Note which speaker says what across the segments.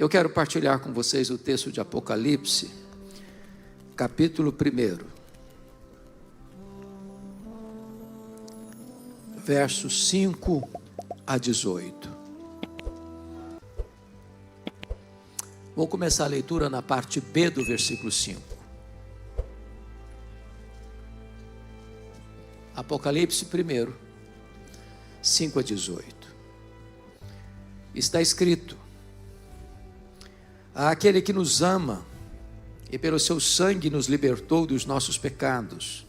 Speaker 1: Eu quero partilhar com vocês o texto de Apocalipse, capítulo 1, versos 5 a 18. Vou começar a leitura na parte B do versículo 5. Apocalipse 1, 5 a 18. Está escrito: àquele que nos ama e pelo seu sangue nos libertou dos nossos pecados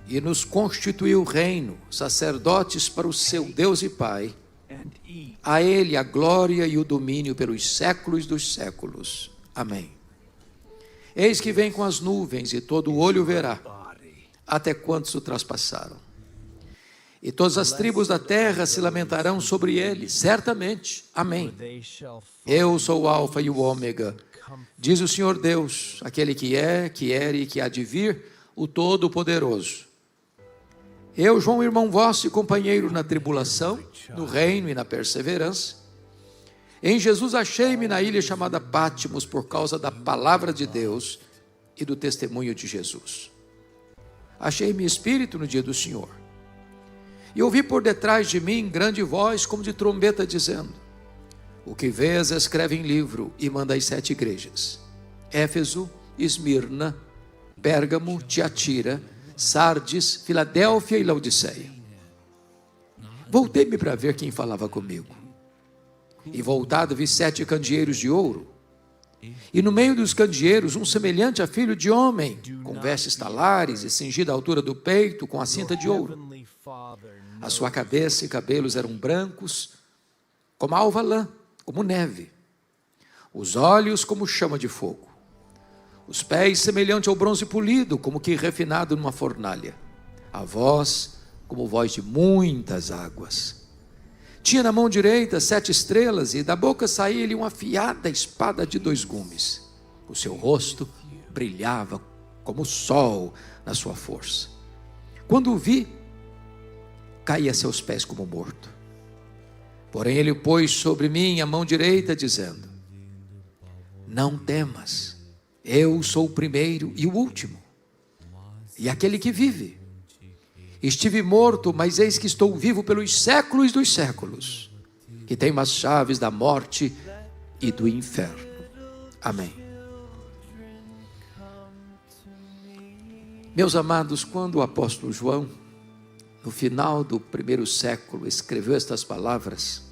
Speaker 1: e nos constituiu reino, sacerdotes para o seu Deus e Pai, a Ele a glória e o domínio pelos séculos dos séculos. Amém. Eis que vem com as nuvens e todo o olho verá, até quantos o traspassaram. E todas as tribos da terra se lamentarão sobre ele, certamente. Amém. Eu sou o Alfa e o Ômega, diz o Senhor Deus, aquele que é, que era e que há de vir, o Todo-Poderoso. Eu, João, irmão vosso e companheiro na tribulação, no reino e na perseverança. Em Jesus achei-me na ilha chamada Patmos por causa da palavra de Deus e do testemunho de Jesus. Achei-me espírito no dia do Senhor. E ouvi por detrás de mim grande voz como de trombeta dizendo: o que vês escreve em livro e manda às 7 igrejas: Éfeso, Esmirna, Pérgamo, Tiatira, Sardes, Filadélfia e Laodiceia. Voltei-me para ver quem falava comigo. E voltado vi 7 candeeiros de ouro. E no meio dos candeeiros um semelhante a filho de homem, com vestes talares e cingido à altura do peito com a cinta de ouro. A sua cabeça e cabelos eram brancos, como alva lã, como neve. Os olhos como chama de fogo. Os pés semelhante ao bronze polido, como que refinado numa fornalha. A voz como voz de muitas águas. Tinha na mão direita 7 estrelas e da boca saía-lhe uma afiada espada de 2 gumes. O seu rosto brilhava como o sol na sua força. Quando o vi, caí a seus pés como morto. Porém ele pôs sobre mim a mão direita, dizendo: não temas, eu sou o primeiro e o último, e aquele que vive. Estive morto, mas eis que estou vivo pelos séculos dos séculos, que tenho as chaves da morte e do inferno. Amém. Meus amados, quando o apóstolo João, no final do 1º século, escreveu estas palavras,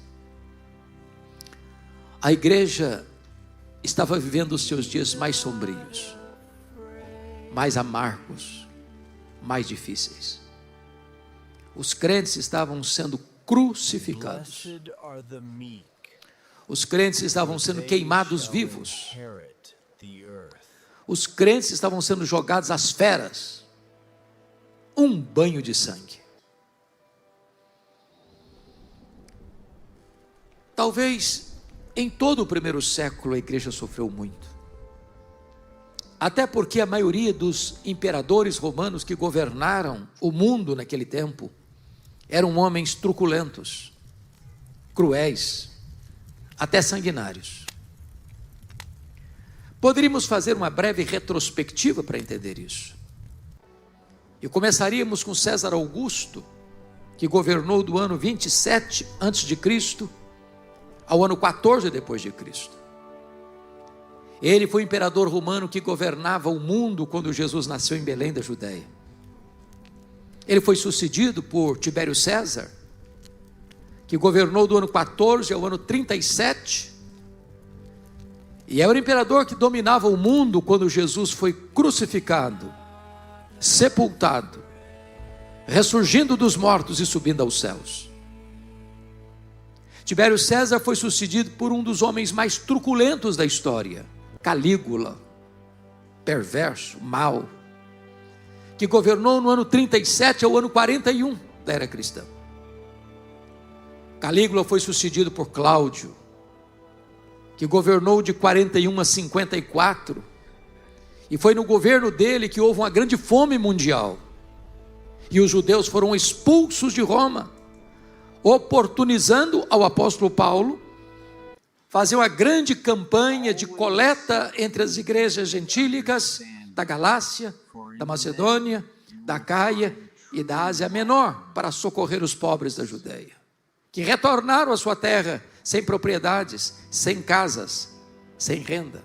Speaker 1: a igreja estava vivendo os seus dias mais sombrios, mais amargos, mais difíceis. Os crentes estavam sendo crucificados. Os crentes estavam sendo queimados vivos. Os crentes estavam sendo jogados às feras. Um banho de sangue. Talvez em todo o 1º século a igreja sofreu muito. Até porque a maioria dos imperadores romanos que governaram o mundo naquele tempo eram homens truculentos, cruéis, até sanguinários. Poderíamos fazer uma breve retrospectiva para entender isso. E começaríamos com César Augusto, que governou do ano 27 a.C. ao ano 14 depois de Cristo. Ele foi o imperador romano que governava o mundo quando Jesus nasceu em Belém da Judéia. Ele foi sucedido por Tibério César, que governou do ano 14 ao ano 37, e era o imperador que dominava o mundo quando Jesus foi crucificado, sepultado, ressurgindo dos mortos e subindo aos céus. Tibério César foi sucedido por um dos homens mais truculentos da história, Calígula, perverso, mau, que governou no ano 37 ao ano 41 da era cristã. Calígula foi sucedido por Cláudio, que governou de 41 a 54, e foi no governo dele que houve uma grande fome mundial, e os judeus foram expulsos de Roma, oportunizando ao apóstolo Paulo fazer uma grande campanha de coleta entre as igrejas gentílicas da Galácia, da Macedônia, da Caia e da Ásia Menor, para socorrer os pobres da Judeia, que retornaram à sua terra sem propriedades, sem casas, sem renda.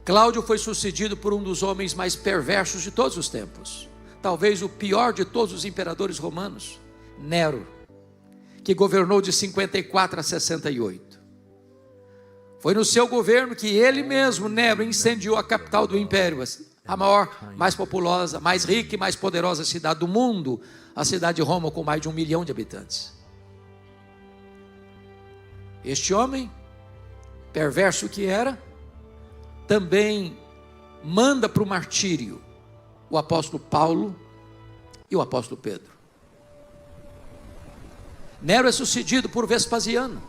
Speaker 1: Cláudio foi sucedido por um dos homens mais perversos de todos os tempos, talvez o pior de todos os imperadores romanos, Nero, que governou de 54 a 68. Foi no seu governo que ele mesmo, Nero, incendiou a capital do império, a maior, mais populosa, mais rica e mais poderosa cidade do mundo, a cidade de Roma, com mais de 1 milhão de habitantes. Este homem, perverso que era, também manda para o martírio o apóstolo Paulo e o apóstolo Pedro. Nero é sucedido por Vespasiano,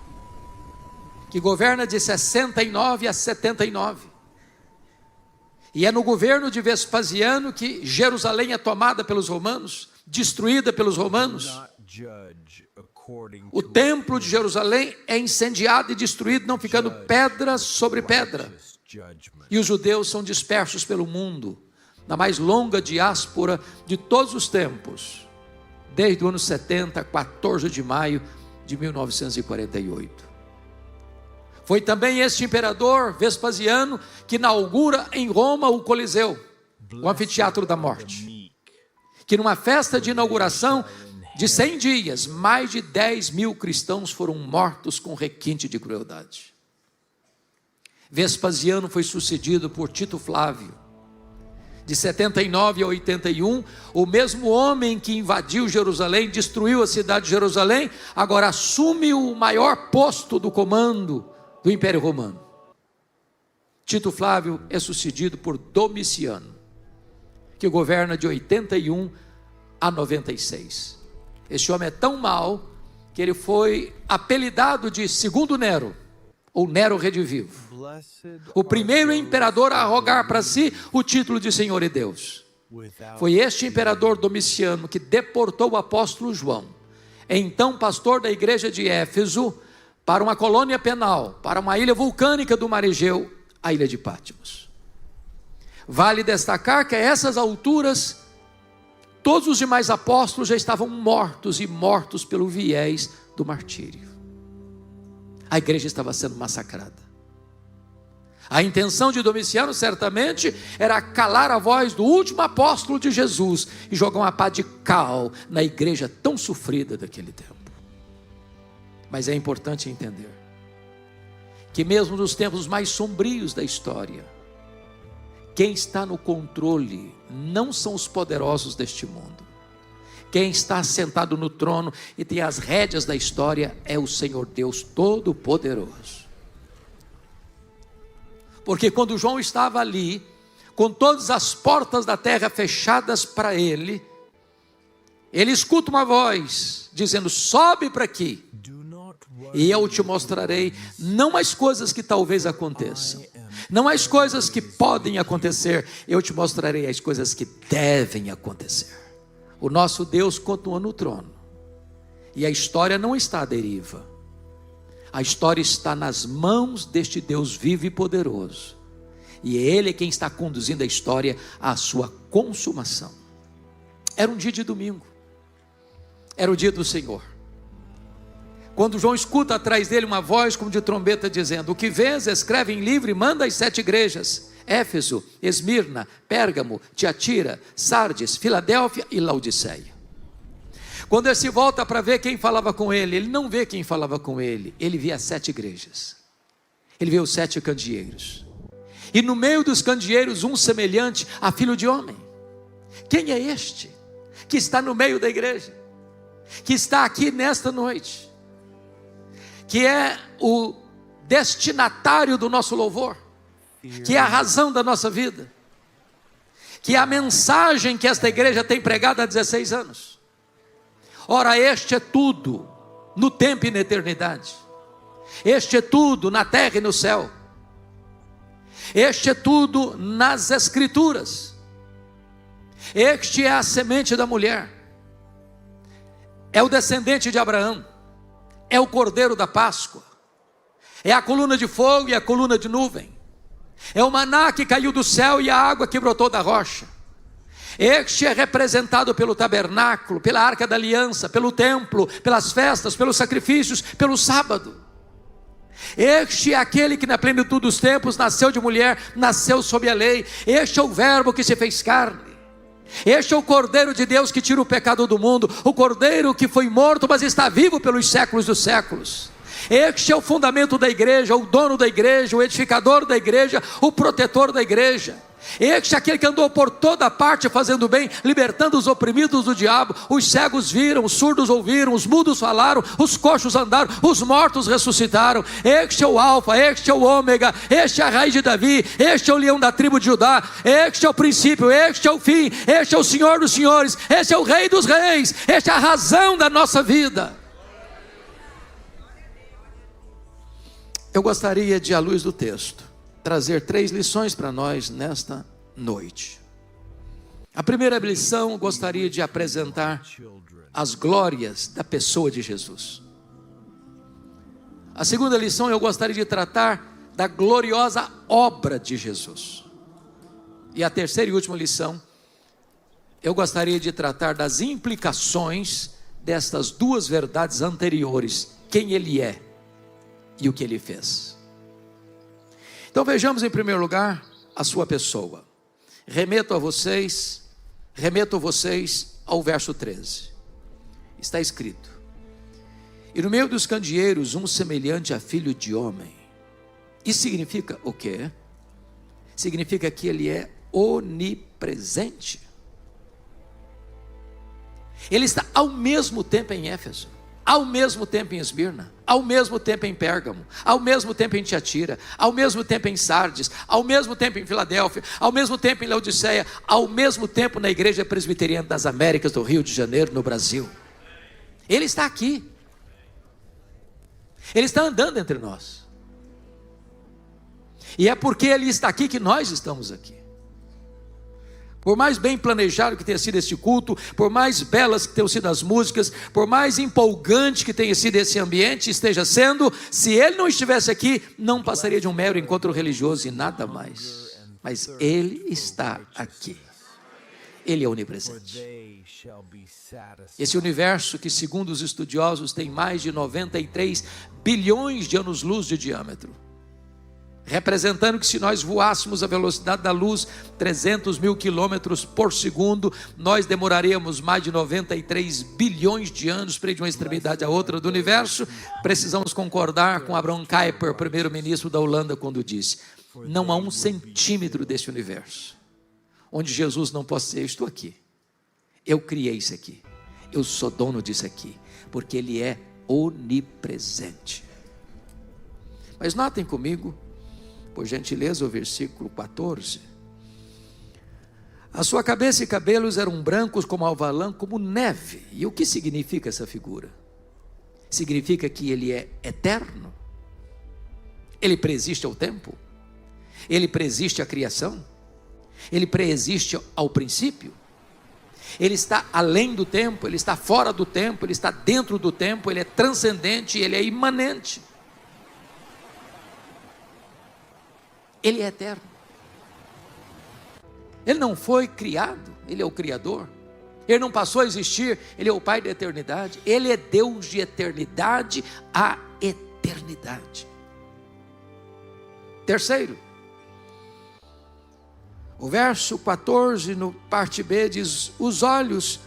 Speaker 1: que governa de 69 a 79. E é no governo de Vespasiano que Jerusalém é tomada pelos romanos, destruída pelos romanos. O templo de Jerusalém é incendiado e destruído, não ficando pedra sobre pedra. E os judeus são dispersos pelo mundo, na mais longa diáspora de todos os tempos, desde o ano 70, 14 de maio de 1948. Foi também este imperador Vespasiano que inaugura em Roma o Coliseu, o anfiteatro da morte, que numa festa de inauguração de 100 dias, mais de 10 mil cristãos foram mortos com requinte de crueldade. Vespasiano foi sucedido por Tito Flávio, de 79 a 81, o mesmo homem que invadiu Jerusalém, destruiu a cidade de Jerusalém, agora assume o maior posto do comando do Império Romano. Tito Flávio é sucedido por Domiciano, que governa de 81 a 96. Este homem é tão mau que ele foi apelidado de Segundo Nero, ou Nero Redivivo, o primeiro imperador a arrogar para si o título de Senhor e Deus. Foi este imperador Domiciano que deportou o apóstolo João, então pastor da igreja de Éfeso, para uma colônia penal, para uma ilha vulcânica do mar Egeu, a ilha de Patmos. Vale destacar que a essas alturas, todos os demais apóstolos já estavam mortos, e mortos pelo viés do martírio. A igreja estava sendo massacrada. A intenção de Domiciano certamente era calar a voz do último apóstolo de Jesus e jogar uma pá de cal na igreja tão sofrida daquele tempo. Mas é importante entender que mesmo nos tempos mais sombrios da história, quem está no controle não são os poderosos deste mundo. Quem está sentado no trono e tem as rédeas da história é o Senhor Deus Todo-Poderoso. Porque quando João estava ali, com todas as portas da terra fechadas para ele, ele escuta uma voz dizendo: sobe para aqui, e eu te mostrarei não as coisas que talvez aconteçam, não as coisas que podem acontecer, eu te mostrarei as coisas que devem acontecer. O nosso Deus continua no trono, e a história não está à deriva. A história está nas mãos deste Deus vivo e poderoso, e é Ele quem está conduzindo a história à sua consumação. Era um dia de domingo, era o dia do Senhor, quando João escuta atrás dele uma voz como de trombeta dizendo: o que vês, escreve em livro e manda às 7 igrejas: Éfeso, Esmirna, Pérgamo, Tiatira, Sardes, Filadélfia e Laodiceia. Quando ele se volta para ver quem falava com ele, ele não vê quem falava com ele, ele vê as 7 igrejas, ele vê os 7 candeeiros, e no meio dos candeeiros um semelhante a filho de homem. Quem é este que está no meio da igreja, que está aqui nesta noite, que é o destinatário do nosso louvor, que é a razão da nossa vida, que é a mensagem que esta igreja tem pregado há 16 anos. Ora, este é tudo no tempo e na eternidade, este é tudo na terra e no céu, este é tudo nas escrituras, este é a semente da mulher, é o descendente de Abraão, é o cordeiro da Páscoa, É a coluna de fogo e a coluna de nuvem. É o maná que caiu do céu e a água que brotou da rocha. Este é representado pelo tabernáculo, pela arca da aliança, pelo templo, pelas festas, pelos sacrifícios, pelo sábado. Este é aquele que na plenitude dos tempos nasceu de mulher, nasceu sob a lei. Este é o verbo que se fez carne. Este é o Cordeiro de Deus que tira o pecado do mundo, o Cordeiro que foi morto, mas está vivo pelos séculos dos séculos. Este é o fundamento da igreja, o dono da igreja, o edificador da igreja, o protetor da igreja. Este é aquele que andou por toda parte fazendo bem, libertando os oprimidos do diabo. Os cegos viram, os surdos ouviram, os mudos falaram, os coxos andaram, os mortos ressuscitaram. Este é o alfa, este é o ômega, este é a raiz de Davi, este é o leão da tribo de Judá, este é o princípio, este é o fim, este é o Senhor dos senhores, este é o Rei dos reis, este é a razão da nossa vida. Eu gostaria de, à luz do texto, trazer 3 lições para nós nesta noite. A primeira lição, eu gostaria de apresentar as glórias da pessoa de Jesus. A segunda lição, eu gostaria de tratar da gloriosa obra de Jesus. E a terceira e última lição, eu gostaria de tratar das implicações destas 2 verdades anteriores: quem Ele é e o que Ele fez. Então vejamos em primeiro lugar a sua pessoa. Remeto vocês ao verso 13. Está escrito: e no meio dos candeeiros um semelhante a filho de homem. Isso significa o quê? Significa que Ele é onipresente. Ele está ao mesmo tempo em Éfeso, ao mesmo tempo em Esmirna, ao mesmo tempo em Pérgamo, ao mesmo tempo em Tiatira, ao mesmo tempo em Sardes, ao mesmo tempo em Filadélfia, ao mesmo tempo em Laodiceia, ao mesmo tempo na Igreja Presbiteriana das Américas do Rio de Janeiro, no Brasil. Ele está aqui. Ele está andando entre nós. E é porque Ele está aqui que nós estamos aqui. Por mais bem planejado que tenha sido este culto, por mais belas que tenham sido as músicas, por mais empolgante que tenha sido esse ambiente, esteja sendo, se Ele não estivesse aqui, não passaria de um mero encontro religioso e nada mais. Mas Ele está aqui. Ele é onipresente. Esse universo que, segundo os estudiosos, tem mais de 93 bilhões de anos-luz de diâmetro, representando que se nós voássemos a velocidade da luz, 300 mil quilômetros por segundo, nós demoraríamos mais de 93 bilhões de anos para ir de uma extremidade à outra do universo. Precisamos concordar com Abraham Kuyper, primeiro-ministro da Holanda, quando disse: não há 1 centímetro desse universo onde Jesus não possa dizer: eu estou aqui, eu criei isso aqui, eu sou dono disso aqui, porque Ele é onipresente. Mas notem comigo, por gentileza, o versículo 14. A sua cabeça e cabelos eram brancos como alvalã, como neve. E o que significa essa figura? Significa que Ele é eterno. Ele preexiste ao tempo. Ele preexiste à criação. Ele preexiste ao princípio. Ele está além do tempo, Ele está fora do tempo, Ele está dentro do tempo, Ele é transcendente, Ele é imanente. Ele é eterno. Ele não foi criado, Ele é o Criador. Ele não passou a existir, Ele é o Pai da eternidade. Ele é Deus de eternidade a eternidade. Terceiro, o verso 14, no parte B, diz: os olhos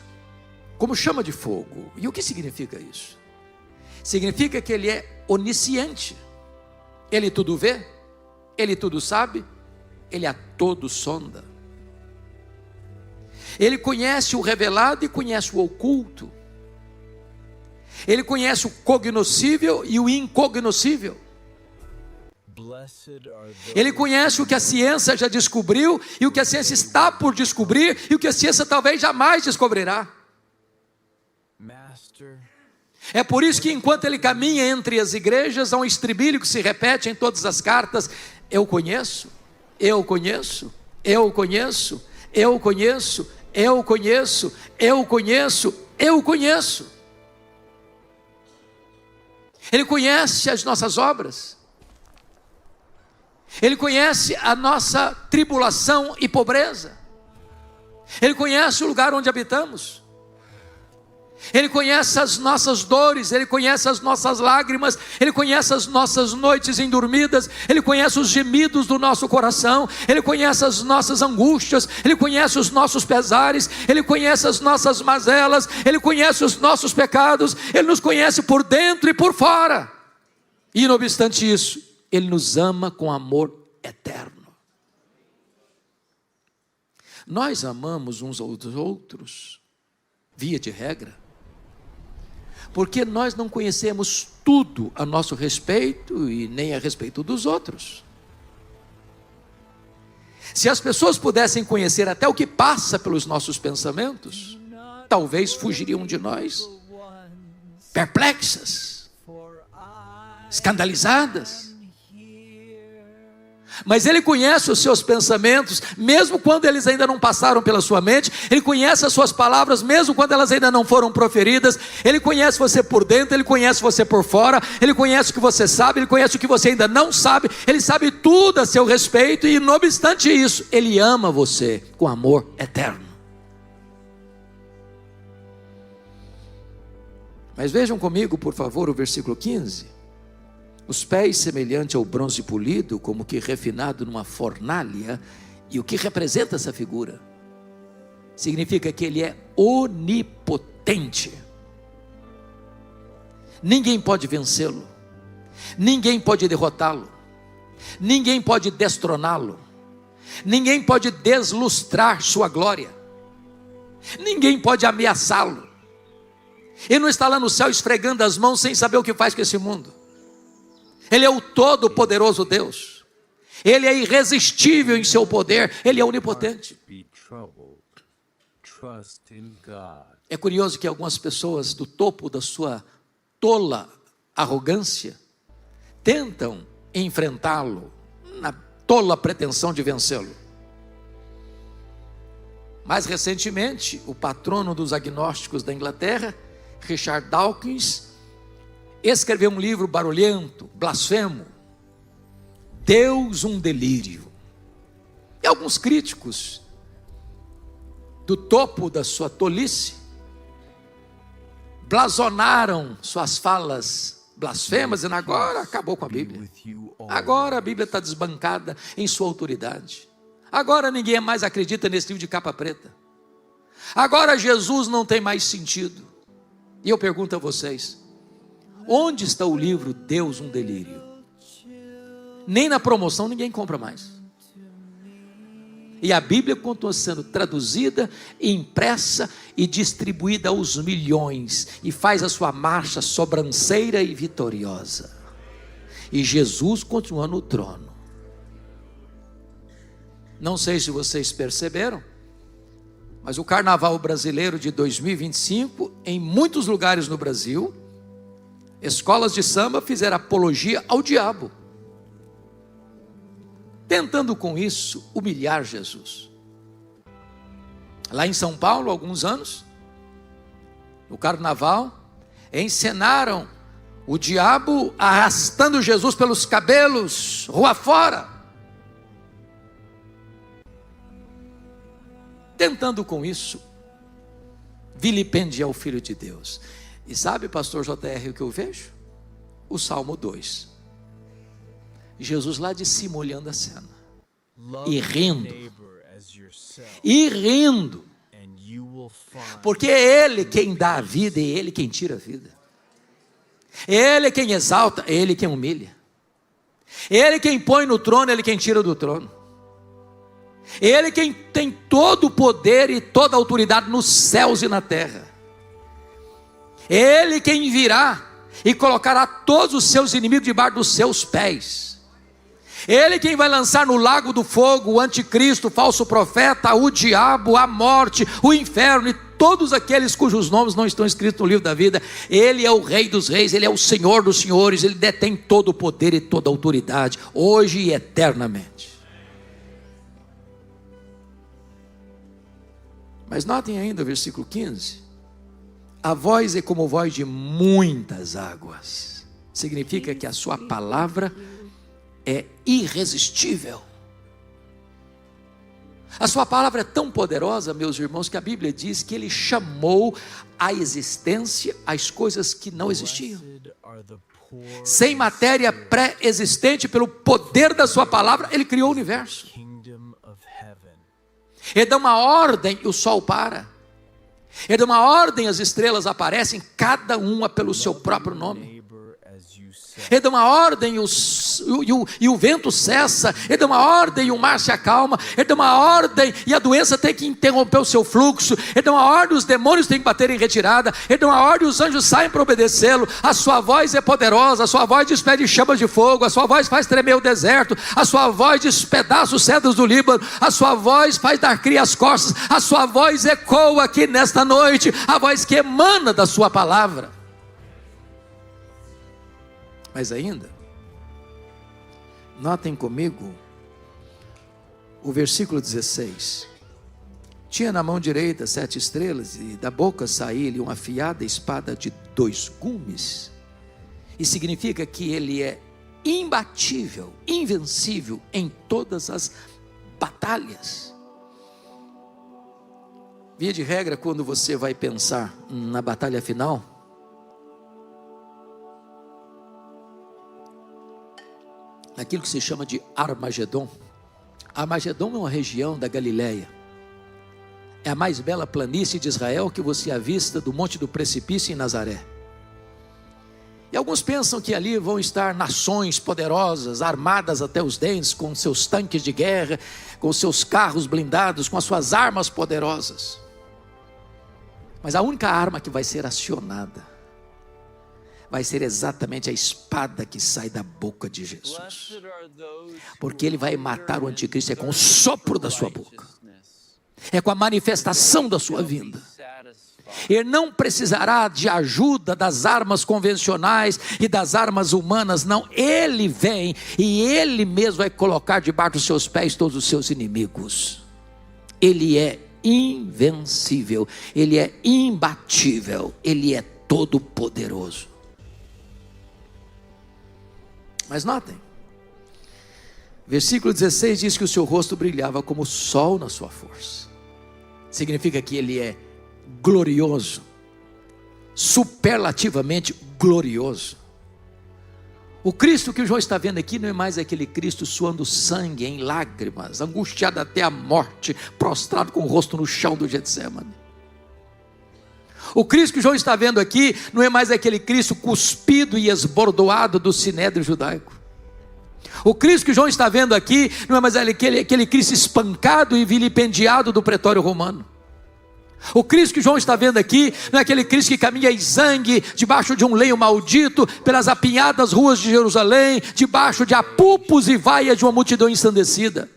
Speaker 1: como chama de fogo. E o que significa isso? Significa que Ele é onisciente. Ele tudo vê, Ele tudo sabe, Ele a todo sonda. Ele conhece o revelado e conhece o oculto. Ele conhece o cognoscível e o incognoscível. Ele conhece o que a ciência já descobriu e o que a ciência está por descobrir e o que a ciência talvez jamais descobrirá. É por isso que enquanto Ele caminha entre as igrejas, há um estribilho que se repete em todas as cartas: eu conheço, eu conheço, eu conheço, eu conheço, eu conheço, eu conheço, eu conheço. Ele conhece as nossas obras. Ele conhece a nossa tribulação e pobreza. Ele conhece o lugar onde habitamos. Ele conhece as nossas dores, Ele conhece as nossas lágrimas, Ele conhece as nossas noites indormidas, Ele conhece os gemidos do nosso coração, Ele conhece as nossas angústias, Ele conhece os nossos pesares, Ele conhece as nossas mazelas, Ele conhece os nossos pecados, Ele nos conhece por dentro e por fora. E não obstante isso, Ele nos ama com amor eterno. Nós amamos uns aos outros, via de regra, porque nós não conhecemos tudo a nosso respeito e nem a respeito dos outros. Se as pessoas pudessem conhecer até o que passa pelos nossos pensamentos, talvez fugiriam de nós, perplexas, escandalizadas. Mas Ele conhece os seus pensamentos, mesmo quando eles ainda não passaram pela sua mente. Ele conhece as suas palavras, mesmo quando elas ainda não foram proferidas. Ele conhece você por dentro, Ele conhece você por fora. Ele conhece o que você sabe, Ele conhece o que você ainda não sabe. Ele sabe tudo a seu respeito e, não obstante isso, Ele ama você com amor eterno. Mas vejam comigo, por favor, o versículo 15. Os pés semelhante ao bronze polido, como que refinado numa fornalha. E o que representa essa figura? Significa que Ele é onipotente. Ninguém pode vencê-lo, ninguém pode derrotá-lo, ninguém pode destroná-lo, ninguém pode deslustrar sua glória, ninguém pode ameaçá-lo. Ele não está lá no céu esfregando as mãos sem saber o que faz com esse mundo. Ele é o todo-poderoso Deus. Ele é irresistível em seu poder. Ele é onipotente. É curioso que algumas pessoas do topo da sua tola arrogância tentam enfrentá-lo na tola pretensão de vencê-lo. Mais recentemente, o patrono dos agnósticos da Inglaterra, Richard Dawkins, escreveu um livro barulhento, blasfemo, Deus um delírio. E alguns críticos do topo da sua tolice blasonaram suas falas blasfemas, dizendo: agora acabou com a Bíblia, agora a Bíblia está desbancada em sua autoridade, agora ninguém mais acredita nesse livro de capa preta, agora Jesus não tem mais sentido. E eu pergunto a vocês: onde está o livro Deus um delírio? Nem na promoção ninguém compra mais. E a Bíblia continua sendo traduzida, impressa e distribuída aos milhões, e faz a sua marcha sobranceira e vitoriosa. E Jesus continua no trono. Não sei se vocês perceberam, mas o carnaval brasileiro de 2025, em muitos lugares no Brasil, escolas de samba fizeram apologia ao diabo, tentando com isso humilhar Jesus. Lá em São Paulo, há alguns anos, no carnaval, encenaram o diabo arrastando Jesus pelos cabelos, rua fora, tentando com isso vilipendiar o Filho de Deus. E sabe, pastor JR, o que eu vejo? O Salmo 2. Jesus lá de cima olhando a cena. E rindo. E rindo. Porque é Ele quem dá a vida e Ele quem tira a vida. Ele é quem exalta, é Ele quem humilha. Ele quem põe no trono, Ele quem tira do trono. Ele quem tem todo o poder e toda a autoridade nos céus e na terra. Ele quem virá e colocará todos os seus inimigos debaixo dos seus pés. Ele quem vai lançar no lago do fogo o anticristo, o falso profeta, o diabo, a morte, o inferno e todos aqueles cujos nomes não estão escritos no livro da vida. Ele é o Rei dos reis, Ele é o Senhor dos senhores, Ele detém todo o poder e toda a autoridade, hoje e eternamente. Mas notem ainda o versículo 15. A voz é como voz de muitas águas. Significa que a sua palavra é irresistível. A sua palavra é tão poderosa, meus irmãos, que a Bíblia diz que Ele chamou à existência as coisas que não existiam. Sem matéria pré-existente, pelo poder da sua palavra, Ele criou o universo. Ele dá uma ordem e o sol para. Ele dá uma ordem, as estrelas aparecem, cada uma pelo seu próprio nome. Ele dá uma ordem e o vento cessa. Ele dá uma ordem e o mar se acalma. Ele dá uma ordem e a doença tem que interromper o seu fluxo. Ele dá uma ordem, os demônios têm que bater em retirada. Ele dá uma ordem, os anjos saem para obedecê-lo. A sua voz é poderosa, a sua voz despede chamas de fogo, a sua voz faz tremer o deserto, a sua voz despedaça os cedros do Líbano, a sua voz faz dar cria às costas, a sua voz ecoa aqui nesta noite, a voz que emana da sua palavra. Mas ainda, notem comigo o versículo 16. Tinha na mão direita 7 estrelas, e da boca saía-lhe uma afiada espada de 2 gumes. E significa que ele é imbatível, invencível em todas as batalhas. Via de regra, quando você vai pensar na batalha final, naquilo que se chama de Armagedon. Armagedon é uma região da Galileia. É a mais bela planície de Israel que você avista do Monte do Precipício em Nazaré. E alguns pensam que ali vão estar nações poderosas, armadas até os dentes, com seus tanques de guerra, com seus carros blindados, com as suas armas poderosas. Mas a única arma que vai ser acionada vai ser exatamente a espada que sai da boca de Jesus. Porque Ele vai matar o anticristo, é com o sopro da sua boca. É com a manifestação da sua vinda. Ele não precisará de ajuda das armas convencionais e das armas humanas, não. Ele vem e Ele mesmo vai colocar debaixo dos seus pés todos os seus inimigos. Ele é invencível, Ele é imbatível, Ele é todo poderoso. Mas notem, versículo 16 diz que o seu rosto brilhava como o sol na sua força. Significa que Ele é glorioso, superlativamente glorioso. O Cristo que o João está vendo aqui não é mais aquele Cristo suando sangue em lágrimas, angustiado até a morte, prostrado com o rosto no chão do Getsemane. O Cristo que o João está vendo aqui não é mais aquele Cristo cuspido e esbordoado do sinédrio judaico. O Cristo que o João está vendo aqui não é mais aquele Cristo espancado e vilipendiado do pretório romano. O Cristo que o João está vendo aqui não é aquele Cristo que caminha em sangue, debaixo de um leio maldito, pelas apinhadas ruas de Jerusalém, debaixo de apupos e vaias de uma multidão ensandecida.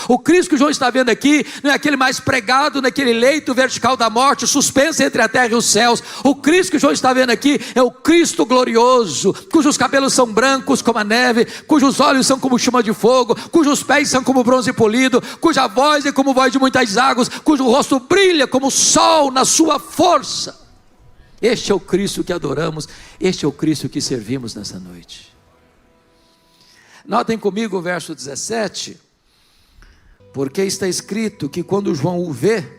Speaker 1: O Cristo que o João está vendo aqui não é aquele mais pregado naquele leito vertical da morte, suspenso entre a terra e os céus. O Cristo que o João está vendo aqui é o Cristo glorioso, cujos cabelos são brancos como a neve, cujos olhos são como chama de fogo, cujos pés são como bronze polido, cuja voz é como voz de muitas águas, cujo rosto brilha como o sol na sua força. Este é o Cristo que adoramos, este é o Cristo que servimos nessa noite. Notem comigo o verso 17. Porque está escrito que quando João o vê,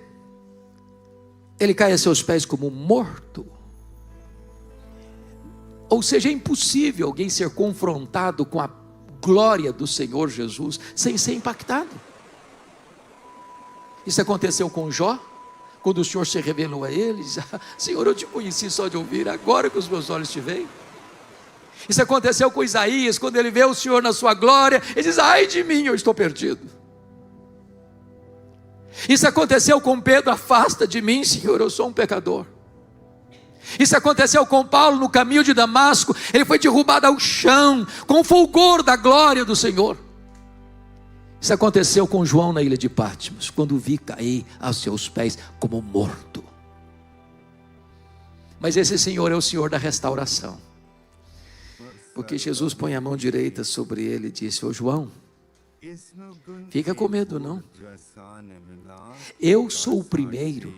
Speaker 1: ele cai a seus pés como morto. Ou seja, é impossível alguém ser confrontado com a glória do Senhor Jesus sem ser impactado. Isso aconteceu com Jó, quando o Senhor se revelou a ele, diz: Senhor, eu te conheci só de ouvir, agora que os meus olhos te veem. Isso aconteceu com Isaías, quando ele vê o Senhor na sua glória, ele diz: ai de mim, eu estou perdido. Isso aconteceu com Pedro: afasta de mim, Senhor, eu sou um pecador. Isso aconteceu com Paulo no caminho de Damasco, ele foi derrubado ao chão, com o fulgor da glória do Senhor. Isso aconteceu com João na ilha de Patmos, quando vi cair aos seus pés como morto. Mas esse Senhor é o Senhor da restauração, porque Jesus põe a mão direita sobre ele e disse: ô João, fica com medo não, eu sou o primeiro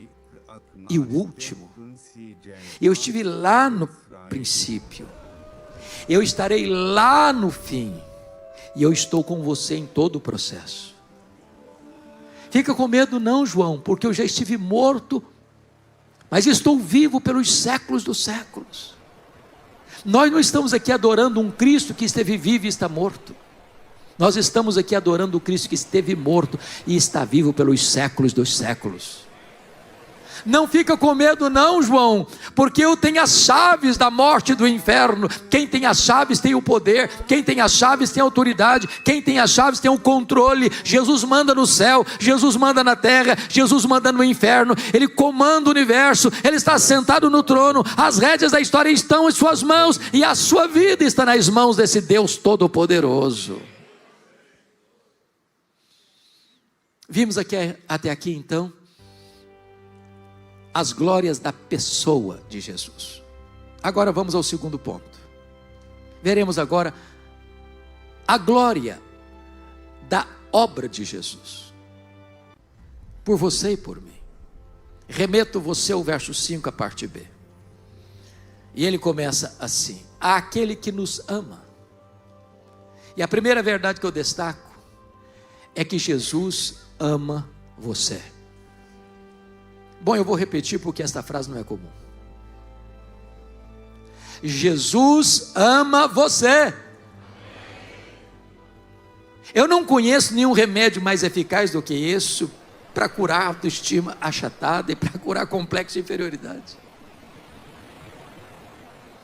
Speaker 1: e o último, eu estive lá no princípio, eu estarei lá no fim, E eu estou com você em todo o processo. Fica com medo não, João, porque eu já estive morto, mas estou vivo pelos séculos dos séculos. Nós não estamos aqui adorando um Cristo que esteve vivo e está morto. Nós estamos aqui adorando o Cristo que esteve morto e está vivo pelos séculos dos séculos. Não fica com medo não, João, porque eu tenho as chaves da morte e do inferno. Quem tem as chaves tem o poder, quem tem as chaves tem a autoridade, quem tem as chaves tem o controle. Jesus manda no céu, Jesus manda na terra, Jesus manda no inferno, Ele comanda o universo, Ele está sentado no trono, as rédeas da história estão em suas mãos, e a sua vida está nas mãos desse Deus Todo-Poderoso. Vimos até aqui então as glórias da pessoa de Jesus. Agora vamos ao segundo ponto. Veremos agora a glória da obra de Jesus, por você e por mim. Remeto você ao verso 5, a parte B. E ele começa assim: àquele que nos ama. E a primeira verdade que eu destaco é que Jesus ama você. Bom, eu vou repetir porque esta frase não é comum. Jesus ama você. Eu não conheço nenhum remédio mais eficaz do que isso para curar a autoestima achatada e para curar complexo de inferioridade.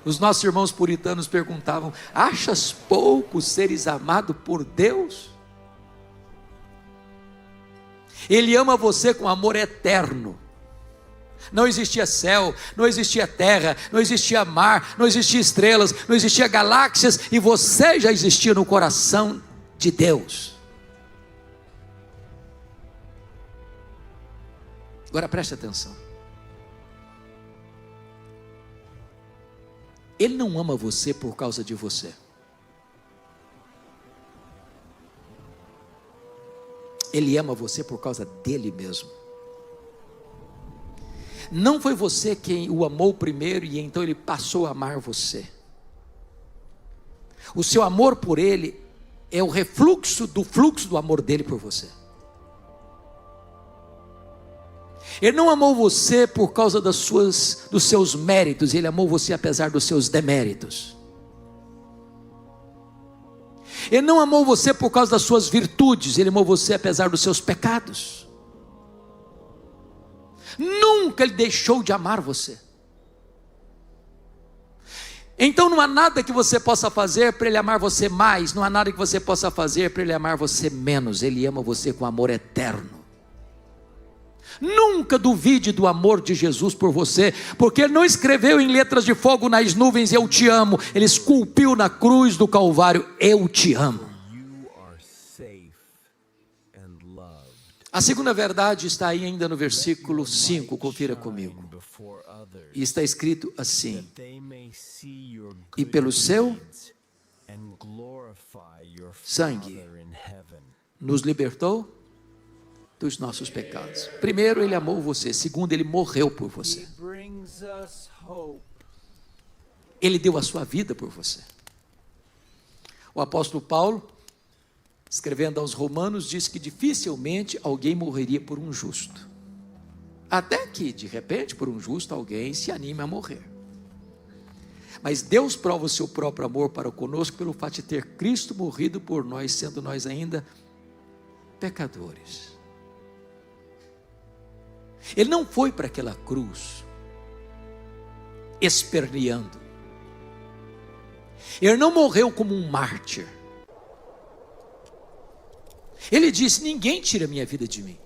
Speaker 1: Os nossos irmãos puritanos perguntavam: achas pouco seres amado por Deus? Ele ama você com amor eterno. Não existia céu, não existia terra, não existia mar, não existia estrelas, não existia galáxias, e você já existia no coração de Deus. Agora preste atenção. Ele não ama você por causa de você. Ele ama você por causa dele mesmo. Não foi você quem o amou primeiro e então ele passou a amar você. O seu amor por ele é o refluxo do fluxo do amor dele por você. Ele não amou você por causa dos seus méritos, ele amou você apesar dos seus deméritos. Ele não amou você por causa das suas virtudes, ele amou você apesar dos seus pecados. Nunca ele deixou de amar você. Então não há nada que você possa fazer para ele amar você mais, não há nada que você possa fazer para ele amar você menos. Ele ama você com amor eterno. Nunca duvide do amor de Jesus por você, porque ele não escreveu em letras de fogo nas nuvens: eu te amo. Ele esculpiu na cruz do Calvário: eu te amo. A segunda verdade está aí ainda no versículo 5, confira comigo. E está escrito assim: e pelo seu sangue nos libertou dos nossos pecados. Primeiro, ele amou você. Segundo, ele morreu por você. Ele deu a sua vida por você. O apóstolo Paulo, escrevendo aos Romanos, diz que dificilmente alguém morreria por um justo. Até que, de repente, por um justo, alguém se anime a morrer. Mas Deus prova o seu próprio amor para conosco pelo fato de ter Cristo morrido por nós, sendo nós ainda pecadores. Ele não foi para aquela cruz esperneando. Ele não morreu como um mártir. Ele disse: ninguém tira a minha vida de mim,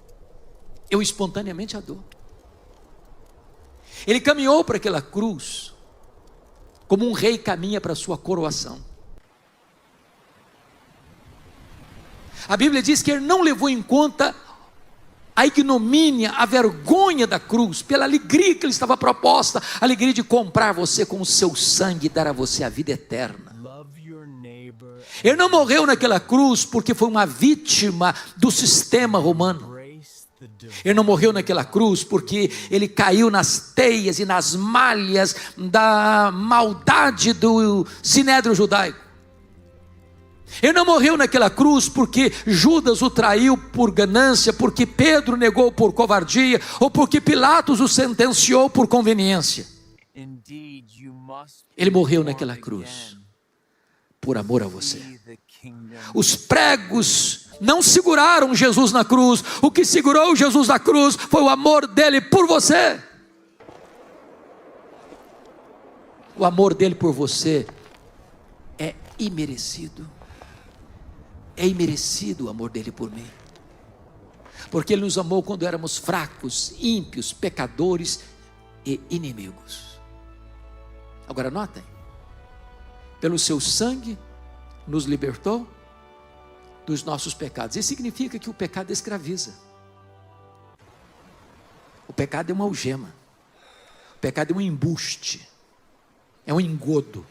Speaker 1: eu espontaneamente a dou. Ele caminhou para aquela cruz como um rei caminha para a sua coroação. A Bíblia diz que ele não levou em conta a ignomínia, a vergonha da cruz, pela alegria que lhe estava proposta, a alegria de comprar você com o seu sangue e dar a você a vida eterna. Ele não morreu naquela cruz porque foi uma vítima do sistema romano. Ele não morreu naquela cruz porque ele caiu nas teias e nas malhas da maldade do sinédrio judaico. Ele não morreu naquela cruz porque Judas o traiu por ganância, porque Pedro negou por covardia, ou porque Pilatos o sentenciou por conveniência. Ele morreu naquela cruz por amor a você. Os pregos não seguraram Jesus na cruz. O que segurou Jesus na cruz foi o amor dele por você. O amor dele por você é imerecido. É imerecido o amor dele por mim. Porque ele nos amou quando éramos fracos, ímpios, pecadores e inimigos. Agora notem, pelo seu sangue nos libertou dos nossos pecados. Isso significa que o pecado escraviza. O pecado é uma algema. O pecado é um embuste. É um engodo.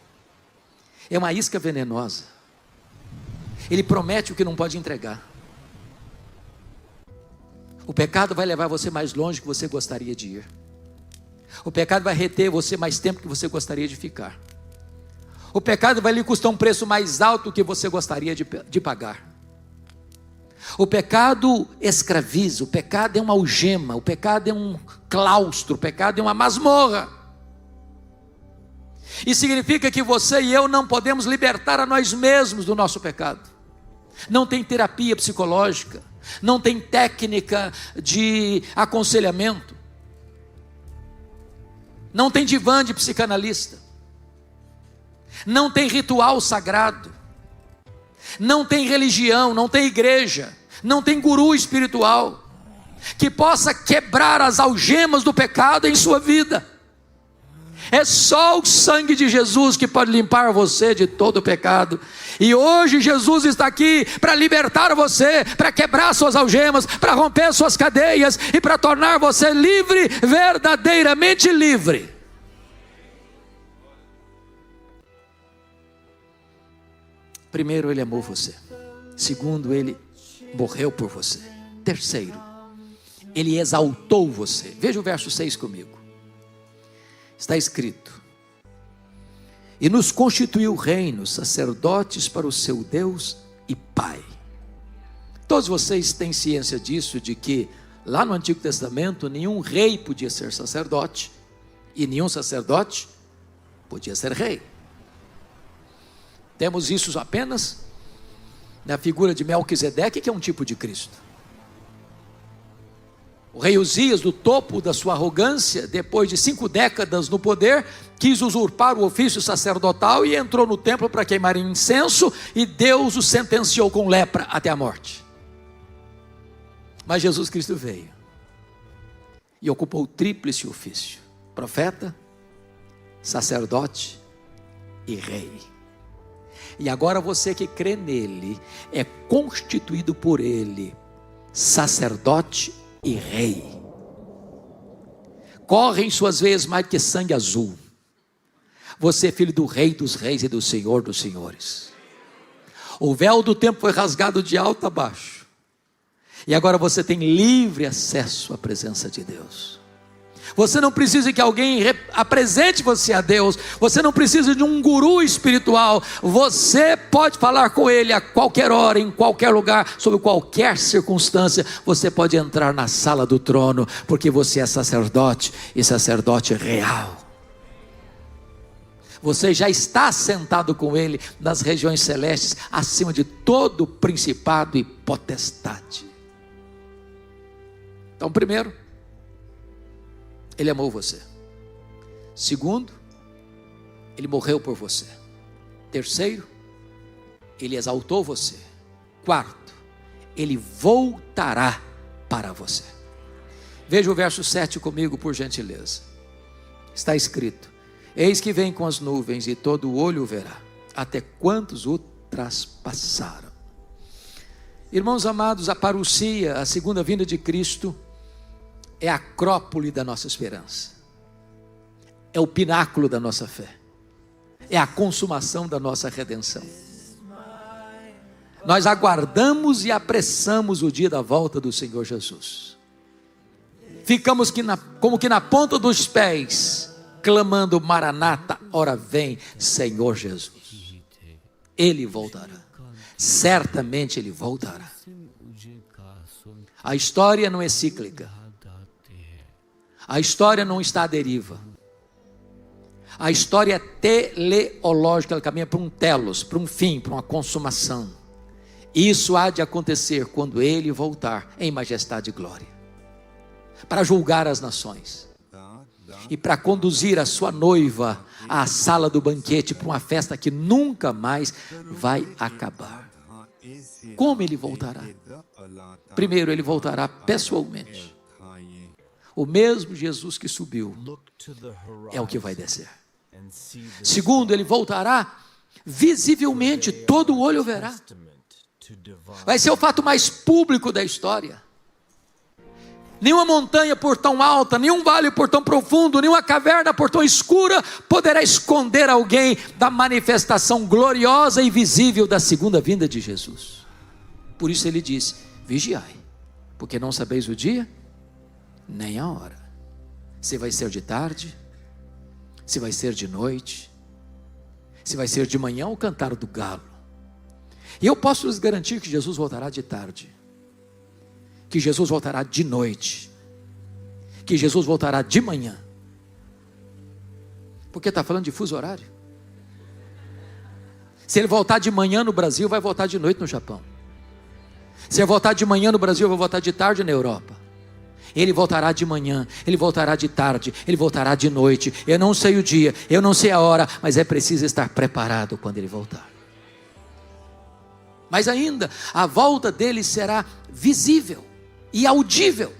Speaker 1: É uma isca venenosa. Ele promete o que não pode entregar. O pecado vai levar você mais longe que você gostaria de ir. O pecado vai reter você mais tempo que você gostaria de ficar. O pecado vai lhe custar um preço mais alto do que você gostaria de pagar. O pecado escraviza, o pecado é uma algema, o pecado é um claustro, o pecado é uma masmorra. E significa que você e eu não podemos libertar a nós mesmos do nosso pecado. Não tem terapia psicológica, não tem técnica de aconselhamento, não tem divã de psicanalista, não tem ritual sagrado, não tem religião, não tem igreja, não tem guru espiritual que possa quebrar as algemas do pecado em sua vida. É só o sangue de Jesus que pode limpar você de todo o pecado. E hoje Jesus está aqui para libertar você, para quebrar suas algemas, para romper suas cadeias e para tornar você livre, verdadeiramente livre. Primeiro, Ele amou você. Segundo, Ele morreu por você. Terceiro, Ele exaltou você. Veja o verso 6 comigo. Está escrito: e nos constituiu reinos, sacerdotes para o seu Deus e Pai. Todos vocês têm ciência disso, de que lá no Antigo Testamento nenhum rei podia ser sacerdote e nenhum sacerdote podia ser rei. Temos isso apenas na figura de Melquisedeque, que é um tipo de Cristo. O rei Uzias, do topo da sua arrogância, depois de 5 décadas no poder, quis usurpar o ofício sacerdotal e entrou no templo para queimar incenso, e Deus o sentenciou com lepra até a morte. Mas Jesus Cristo veio e ocupou o tríplice ofício: profeta, sacerdote e rei. E agora você que crê nele é constituído por ele sacerdote e rei. Corre em suas veias mais que sangue azul. Você é filho do Rei dos Reis e do Senhor dos Senhores. O véu do templo foi rasgado de alto a baixo, e agora você tem livre acesso à presença de Deus. Você não precisa que alguém apresente você a Deus. Você não precisa de um guru espiritual. Você pode falar com Ele a qualquer hora, em qualquer lugar, sob qualquer circunstância. Você pode entrar na sala do trono, porque você é sacerdote, e sacerdote real. Você já está sentado com Ele nas regiões celestes, acima de todo principado e potestade. Então, primeiro, Ele amou você. Segundo, Ele morreu por você. Terceiro, Ele exaltou você. Quarto, Ele voltará para você. Veja o verso 7 comigo, por gentileza. Está escrito: eis que vem com as nuvens, e todo olho o verá, até quantos o traspassaram. Irmãos amados, a parousia, a segunda vinda de Cristo, é a acrópole da nossa esperança, é o pináculo da nossa fé, é a consumação da nossa redenção. Nós aguardamos e apressamos o dia da volta do Senhor Jesus. Ficamos como que na ponta dos pés, clamando: Maranata, ora vem, Senhor Jesus. Ele voltará. certamente Ele voltará. A história não é cíclica. A história não está à deriva. A história é teleológica, ela caminha para um telos, para um fim, para uma consumação. Isso há de acontecer quando Ele voltar em majestade e glória, para julgar as nações e para conduzir a sua noiva à sala do banquete, para uma festa que nunca mais vai acabar. Como Ele voltará? Primeiro, Ele voltará pessoalmente. O mesmo Jesus que subiu é o que vai descer. Segundo, Ele voltará visivelmente, todo olho verá. Vai ser o fato mais público da história. Nenhuma montanha por tão alta, nenhum vale por tão profundo, nenhuma caverna por tão escura poderá esconder alguém da manifestação gloriosa e visível da segunda vinda de Jesus. Por isso Ele disse: vigiai, porque não sabeis o dia nem a hora, se vai ser de tarde, se vai ser de noite, se vai ser de manhã ou cantar do galo. E eu posso lhes garantir que Jesus voltará de tarde, que Jesus voltará de noite, que Jesus voltará de manhã. Porque está falando de fuso horário. Se Ele voltar de manhã no Brasil, vai voltar de noite no Japão. Se Ele voltar de manhã no Brasil, vai voltar de tarde na Europa. Ele voltará de manhã, Ele voltará de tarde, Ele voltará de noite. Eu não sei o dia, eu não sei a hora, mas é preciso estar preparado quando Ele voltar. Mas ainda, a volta dele será visível e audível.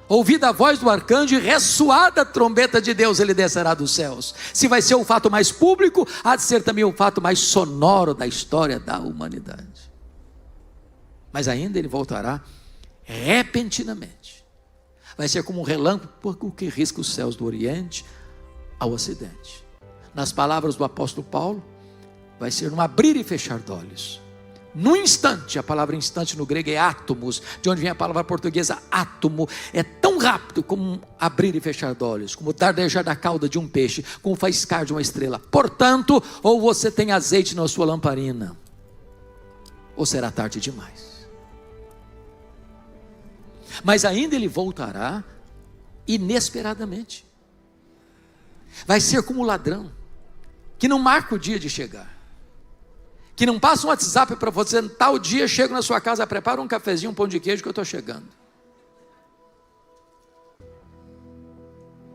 Speaker 1: Ouvida a voz do arcanjo e ressoada a trombeta de Deus, Ele descerá dos céus. Se vai ser o fato mais público, há de ser também o fato mais sonoro da história da humanidade. Mas ainda Ele voltará repentinamente. Vai ser como um relâmpago que risca os céus do Oriente ao Ocidente. Nas palavras do apóstolo Paulo, vai ser num abrir e fechar de olhos. Num instante, a palavra instante no grego é átomos, de onde vem a palavra portuguesa átomo. É tão rápido como um abrir e fechar de olhos, como o dardejar da cauda de um peixe, como o faiscar de uma estrela. Portanto, ou você tem azeite na sua lamparina, ou será tarde demais. Mas ainda Ele voltará inesperadamente. Vai ser como o ladrão, que não marca o dia de chegar, que não passa um WhatsApp para você: tal dia chego na sua casa, prepara um cafezinho, um pão de queijo que eu estou chegando.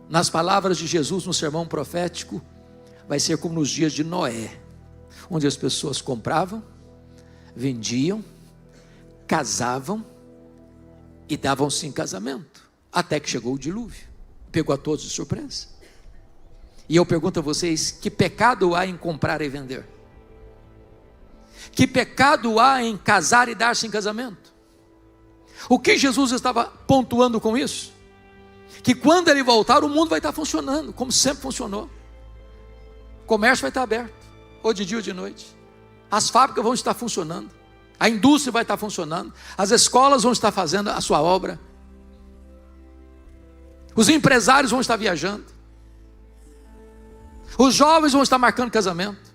Speaker 1: Nas palavras de Jesus no sermão profético, vai ser como nos dias de Noé, onde as pessoas compravam, vendiam, casavam e davam-se em casamento, até que chegou o dilúvio, pegou a todos de surpresa. E eu pergunto a vocês: que pecado há em comprar e vender? Que pecado há em casar e dar-se em casamento? O que Jesus estava pontuando com isso? Que quando Ele voltar, o mundo vai estar funcionando como sempre funcionou. O comércio vai estar aberto, ou de dia ou de noite. As fábricas vão estar funcionando, a indústria vai estar funcionando, as escolas vão estar fazendo a sua obra, os empresários vão estar viajando, os jovens vão estar marcando casamento,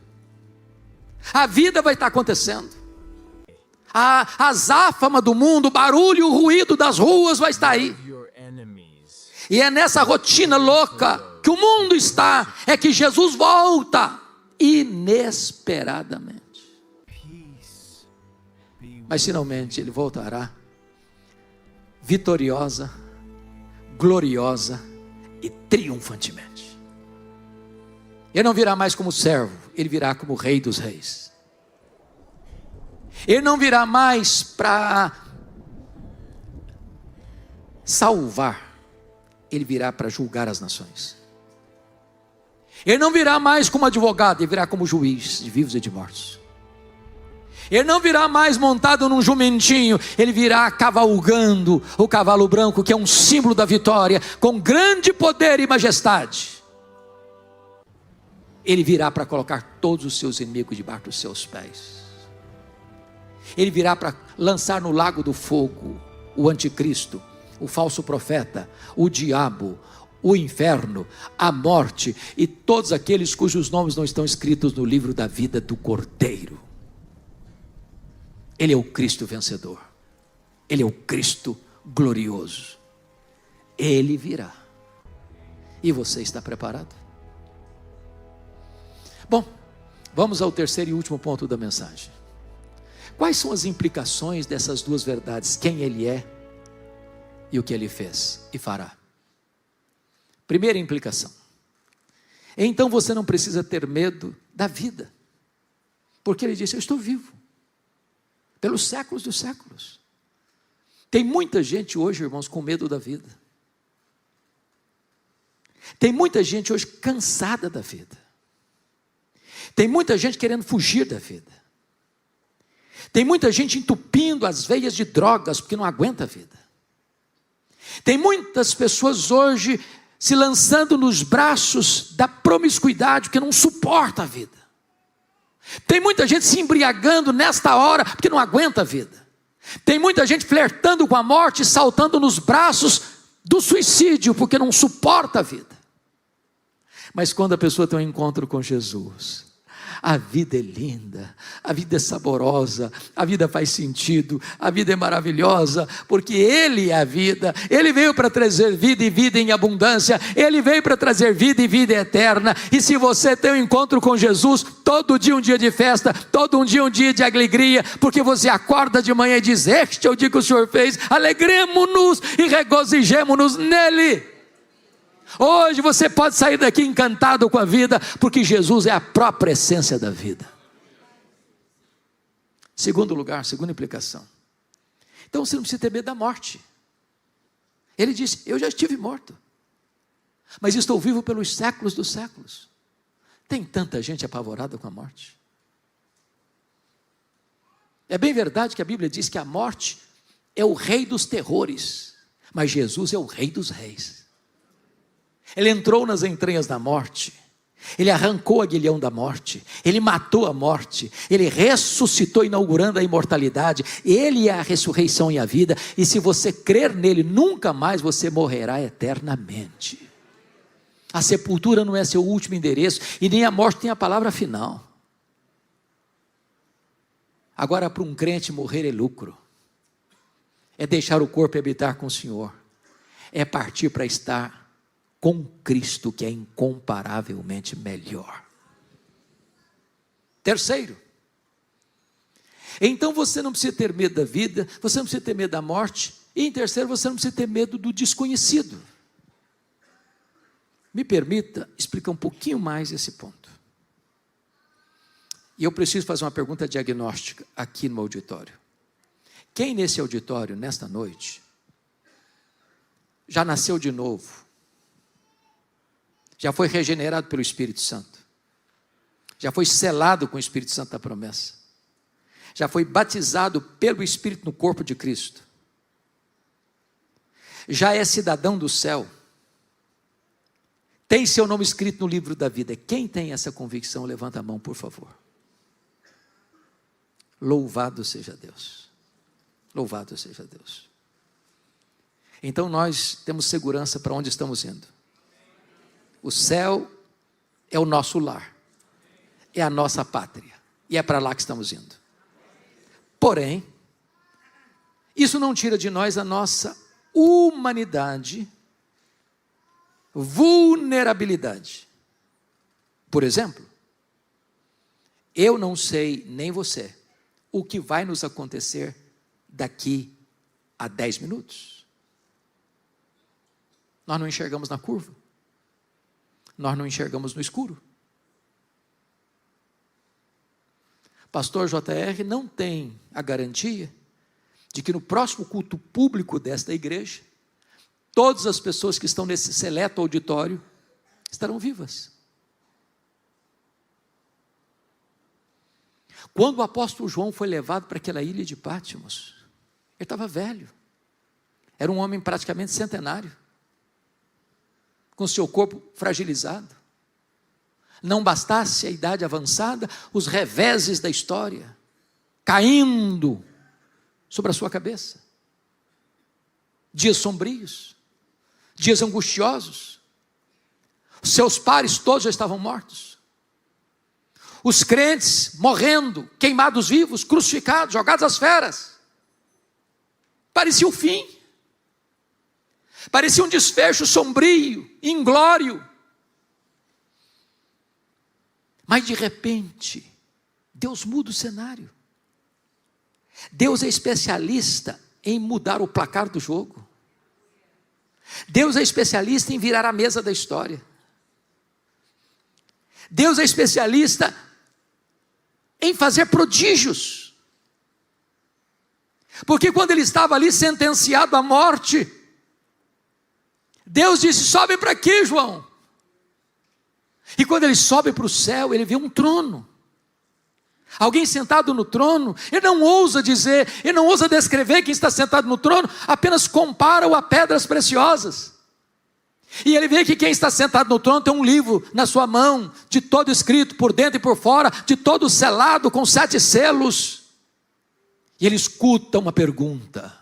Speaker 1: a vida vai estar acontecendo, a azáfama do mundo, o barulho, o ruído das ruas vai estar aí. E é nessa rotina louca que o mundo está, é que Jesus volta inesperadamente. Mas finalmente Ele voltará vitoriosa, gloriosa e triunfantemente. Ele não virá mais como servo, Ele virá como Rei dos Reis. Ele não virá mais para salvar, Ele virá para julgar as nações. Ele não virá mais como advogado, Ele virá como juiz de vivos e de mortos. Ele não virá mais montado num jumentinho, Ele virá cavalgando o cavalo branco, que é um símbolo da vitória, com grande poder e majestade. Ele virá para colocar todos os seus inimigos debaixo dos seus pés. Ele virá para lançar no lago do fogo o anticristo, o falso profeta, o diabo, o inferno, a morte e todos aqueles cujos nomes não estão escritos no livro da vida do Cordeiro. Ele é o Cristo vencedor. Ele é o Cristo glorioso. Ele virá. E você está preparado? Bom, vamos ao terceiro e último ponto da mensagem. Quais são as implicações dessas duas verdades? Quem Ele é e o que Ele fez e fará. Primeira implicação. Então você não precisa ter medo da vida. Porque Ele disse, eu estou vivo. Pelos séculos dos séculos. Tem muita gente hoje, irmãos, com medo da vida. Tem muita gente hoje cansada da vida. Tem muita gente querendo fugir da vida. Tem muita gente entupindo as veias de drogas porque não aguenta a vida. Tem muitas pessoas hoje se lançando nos braços da promiscuidade porque não suporta a vida. Tem muita gente se embriagando nesta hora porque não aguenta a vida. Tem muita gente flertando com a morte e saltando nos braços do suicídio porque não suporta a vida. Mas quando a pessoa tem um encontro com Jesus, a vida é linda, a vida é saborosa, a vida faz sentido, a vida é maravilhosa, porque Ele é a vida. Ele veio para trazer vida e vida em abundância. Ele veio para trazer vida e vida eterna. E se você tem um encontro com Jesus, todo dia um dia de festa, todo dia um dia de alegria, porque você acorda de manhã e diz, este é o dia que o Senhor fez, alegremo-nos e regozijemo-nos nele. Hoje você pode sair daqui encantado com a vida, porque Jesus é a própria essência da vida. Segundo lugar, segunda implicação. Então você não precisa ter medo da morte. Ele disse, eu já estive morto, mas estou vivo pelos séculos dos séculos. Tem tanta gente apavorada com a morte. É bem verdade que a Bíblia diz que a morte é o rei dos terrores, mas Jesus é o rei dos reis. Ele entrou nas entranhas da morte, Ele arrancou o aguilhão da morte, Ele matou a morte, Ele ressuscitou inaugurando a imortalidade. Ele é a ressurreição e a vida, e se você crer nele, nunca mais você morrerá eternamente. A sepultura não é seu último endereço, e nem a morte tem a palavra final. Agora, para um crente, morrer é lucro, é deixar o corpo habitar com o Senhor, é partir para estar com Cristo, que é incomparavelmente melhor. Terceiro, então você não precisa ter medo da vida, você não precisa ter medo da morte, e em terceiro, você não precisa ter medo do desconhecido. Me permita explicar um pouquinho mais esse ponto. E eu preciso fazer uma pergunta diagnóstica aqui no auditório. Quem nesse auditório, nesta noite, já nasceu de novo? Já foi regenerado pelo Espírito Santo? Já foi selado com o Espírito Santo da promessa? Já foi batizado pelo Espírito no corpo de Cristo? Já é cidadão do céu? Tem seu nome escrito no livro da vida? Quem tem essa convicção, levanta a mão, por favor. Louvado seja Deus. Louvado seja Deus. Então nós temos segurança para onde estamos indo. O céu é o nosso lar, é a nossa pátria, e é para lá que estamos indo. Porém, isso não tira de nós a nossa humanidade, vulnerabilidade. Por exemplo, eu não sei, nem você, o que vai nos acontecer daqui a 10 minutos. Nós não enxergamos na curva. Nós não enxergamos no escuro. Pastor JR não tem a garantia de que no próximo culto público desta igreja, todas as pessoas que estão nesse seleto auditório estarão vivas. Quando o apóstolo João foi levado para aquela ilha de Pátimos, ele estava velho, era um homem praticamente centenário, com seu corpo fragilizado. Não bastasse a idade avançada, os reveses da história caindo sobre a sua cabeça. Dias sombrios, dias angustiosos. Seus pares todos já estavam mortos. os crentes morrendo, queimados vivos, crucificados, jogados às feras. Parecia o fim. Parecia um desfecho sombrio, inglório. Mas de repente, Deus muda o cenário. Deus é especialista em mudar o placar do jogo. Deus é especialista em virar a mesa da história. Deus é especialista em fazer prodígios. Porque quando ele estava ali sentenciado à morte, Deus disse: sobe para aqui, João. E quando ele sobe para o céu, ele vê um trono. Alguém sentado no trono. Ele não ousa dizer, ele não ousa descrever quem está sentado no trono, apenas compara-o a pedras preciosas. E ele vê que quem está sentado no trono tem um livro na sua mão, de todo escrito, por dentro e por fora, de todo selado com 7 selos. E ele escuta uma pergunta: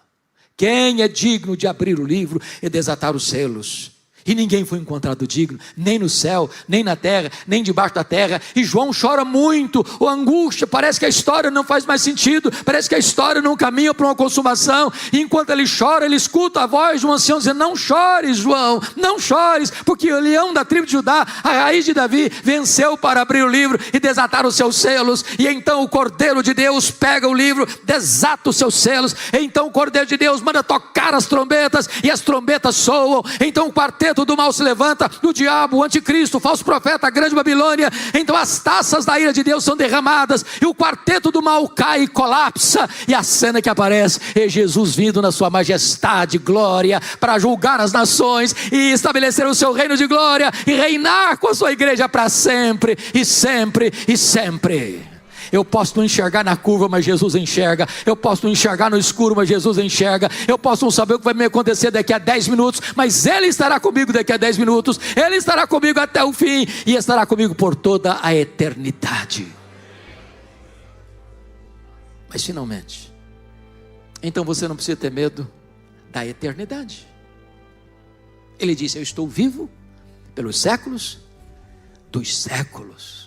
Speaker 1: quem é digno de abrir o livro e desatar os selos? E ninguém foi encontrado digno, nem no céu, nem na terra, nem debaixo da terra. E João chora muito, ou angústia, parece que a história não faz mais sentido, parece que a história não caminha para uma consumação. E enquanto ele chora, ele escuta a voz de um ancião dizendo: não chores, João, não chores, porque o leão da tribo de Judá, a raiz de Davi, venceu para abrir o livro e desatar os seus selos. E então o Cordeiro de Deus pega o livro, desata os seus selos. Então o Cordeiro de Deus manda tocar as trombetas, e as trombetas soam. Então o quarteto do mal se levanta, o diabo, o anticristo, o falso profeta, a grande Babilônia. Então as taças da ira de Deus são derramadas, e o quarteto do mal cai e colapsa. E a cena que aparece é Jesus vindo na sua majestade, glória, para julgar as nações e estabelecer o seu reino de glória e reinar com a sua igreja para sempre e sempre e sempre. Eu posso não enxergar na curva, mas Jesus enxerga. Eu posso não enxergar no escuro, mas Jesus enxerga. Eu posso não saber o que vai me acontecer daqui a 10 minutos, mas Ele estará comigo daqui a 10 minutos. Ele estará comigo até o fim, e estará comigo por toda a eternidade. Mas finalmente, então você não precisa ter medo da eternidade. Ele disse: eu estou vivo pelos séculos dos séculos.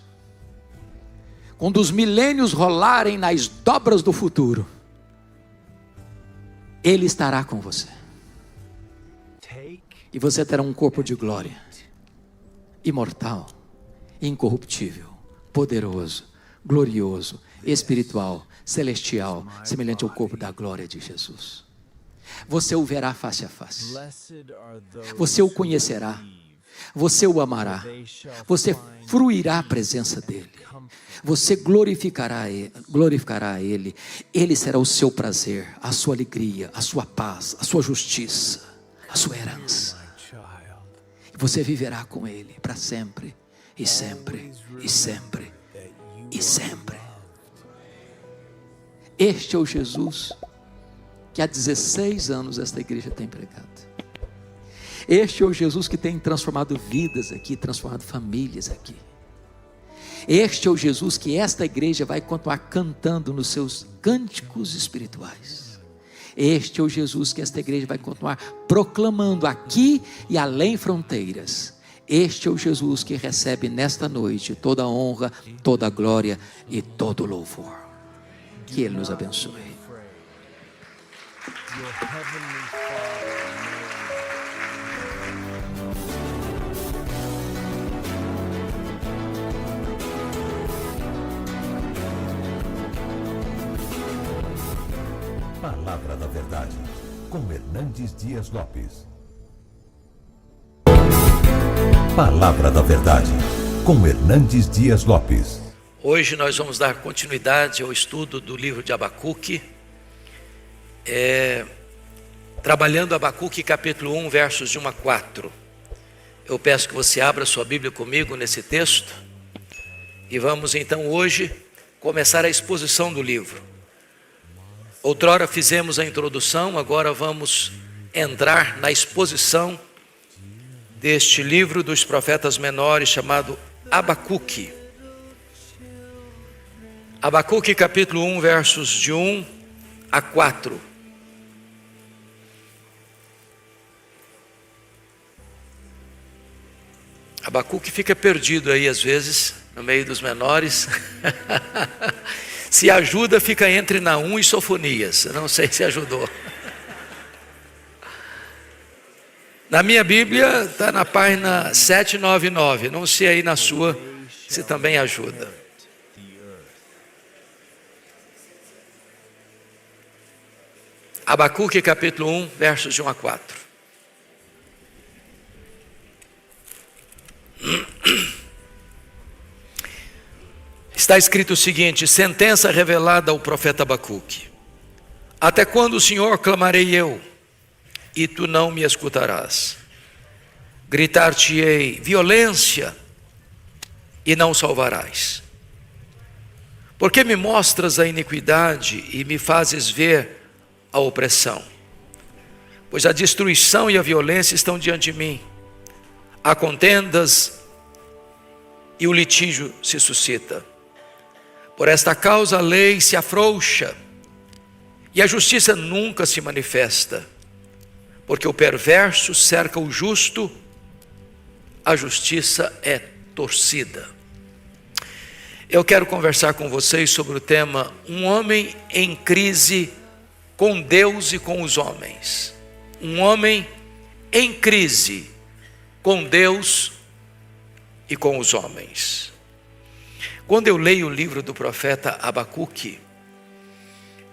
Speaker 1: Quando os milênios rolarem nas dobras do futuro, Ele estará com você. E você terá um corpo de glória, imortal, incorruptível, poderoso, glorioso, espiritual, celestial, semelhante ao corpo da glória de Jesus. Você o verá face a face. Você o conhecerá. Você o amará. Você fruirá a presença dEle. Você glorificará a Ele. Ele será o seu prazer, a sua alegria, a sua paz, a sua justiça, a sua herança. Você viverá com Ele para sempre, e sempre, e sempre, e sempre. Este é o Jesus que há 16 anos esta igreja tem pregado. Este é o Jesus que tem transformado vidas aqui, transformado famílias aqui. Este é o Jesus que esta igreja vai continuar cantando nos seus cânticos espirituais. Este é o Jesus que esta igreja vai continuar proclamando aqui e além fronteiras. Este é o Jesus que recebe nesta noite toda a honra, toda a glória e todo o louvor. Que Ele nos abençoe.
Speaker 2: Palavra da Verdade, com Hernandes Dias Lopes. Palavra da Verdade, com Hernandes Dias Lopes.
Speaker 1: Hoje nós vamos dar continuidade ao estudo do livro de Abacuque, trabalhando Abacuque capítulo 1, versos de 1 a 4. Eu peço que você abra sua Bíblia comigo nesse texto, e vamos então hoje começar a exposição do livro. Outrora fizemos a introdução, agora vamos entrar na exposição deste livro dos profetas menores chamado Abacuque. Abacuque capítulo 1, versos de 1 a 4. Abacuque fica perdido aí às vezes, no meio dos menores. Se ajuda, fica entre Naum e Sofonias. Eu não sei se ajudou. Na minha Bíblia está na página 799. Não sei aí na sua se também ajuda. Abacuque capítulo 1, versos de 1 a 4. Está escrito o seguinte: sentença revelada ao profeta Abacuque. Até quando, Senhor, clamarei eu, e tu não me escutarás? Gritar-te-ei violência, e não salvarás. Porque me mostras a iniquidade e me fazes ver a opressão? Pois a destruição e a violência estão diante de mim. Há contendas e o litígio se suscita. Por esta causa a lei se afrouxa e a justiça nunca se manifesta. Porque o perverso cerca o justo, a justiça é torcida. Eu quero conversar com vocês sobre o tema um homem em crise com Deus e com os homens. Um homem em crise com Deus e com os homens. Quando eu leio o livro do profeta Abacuque,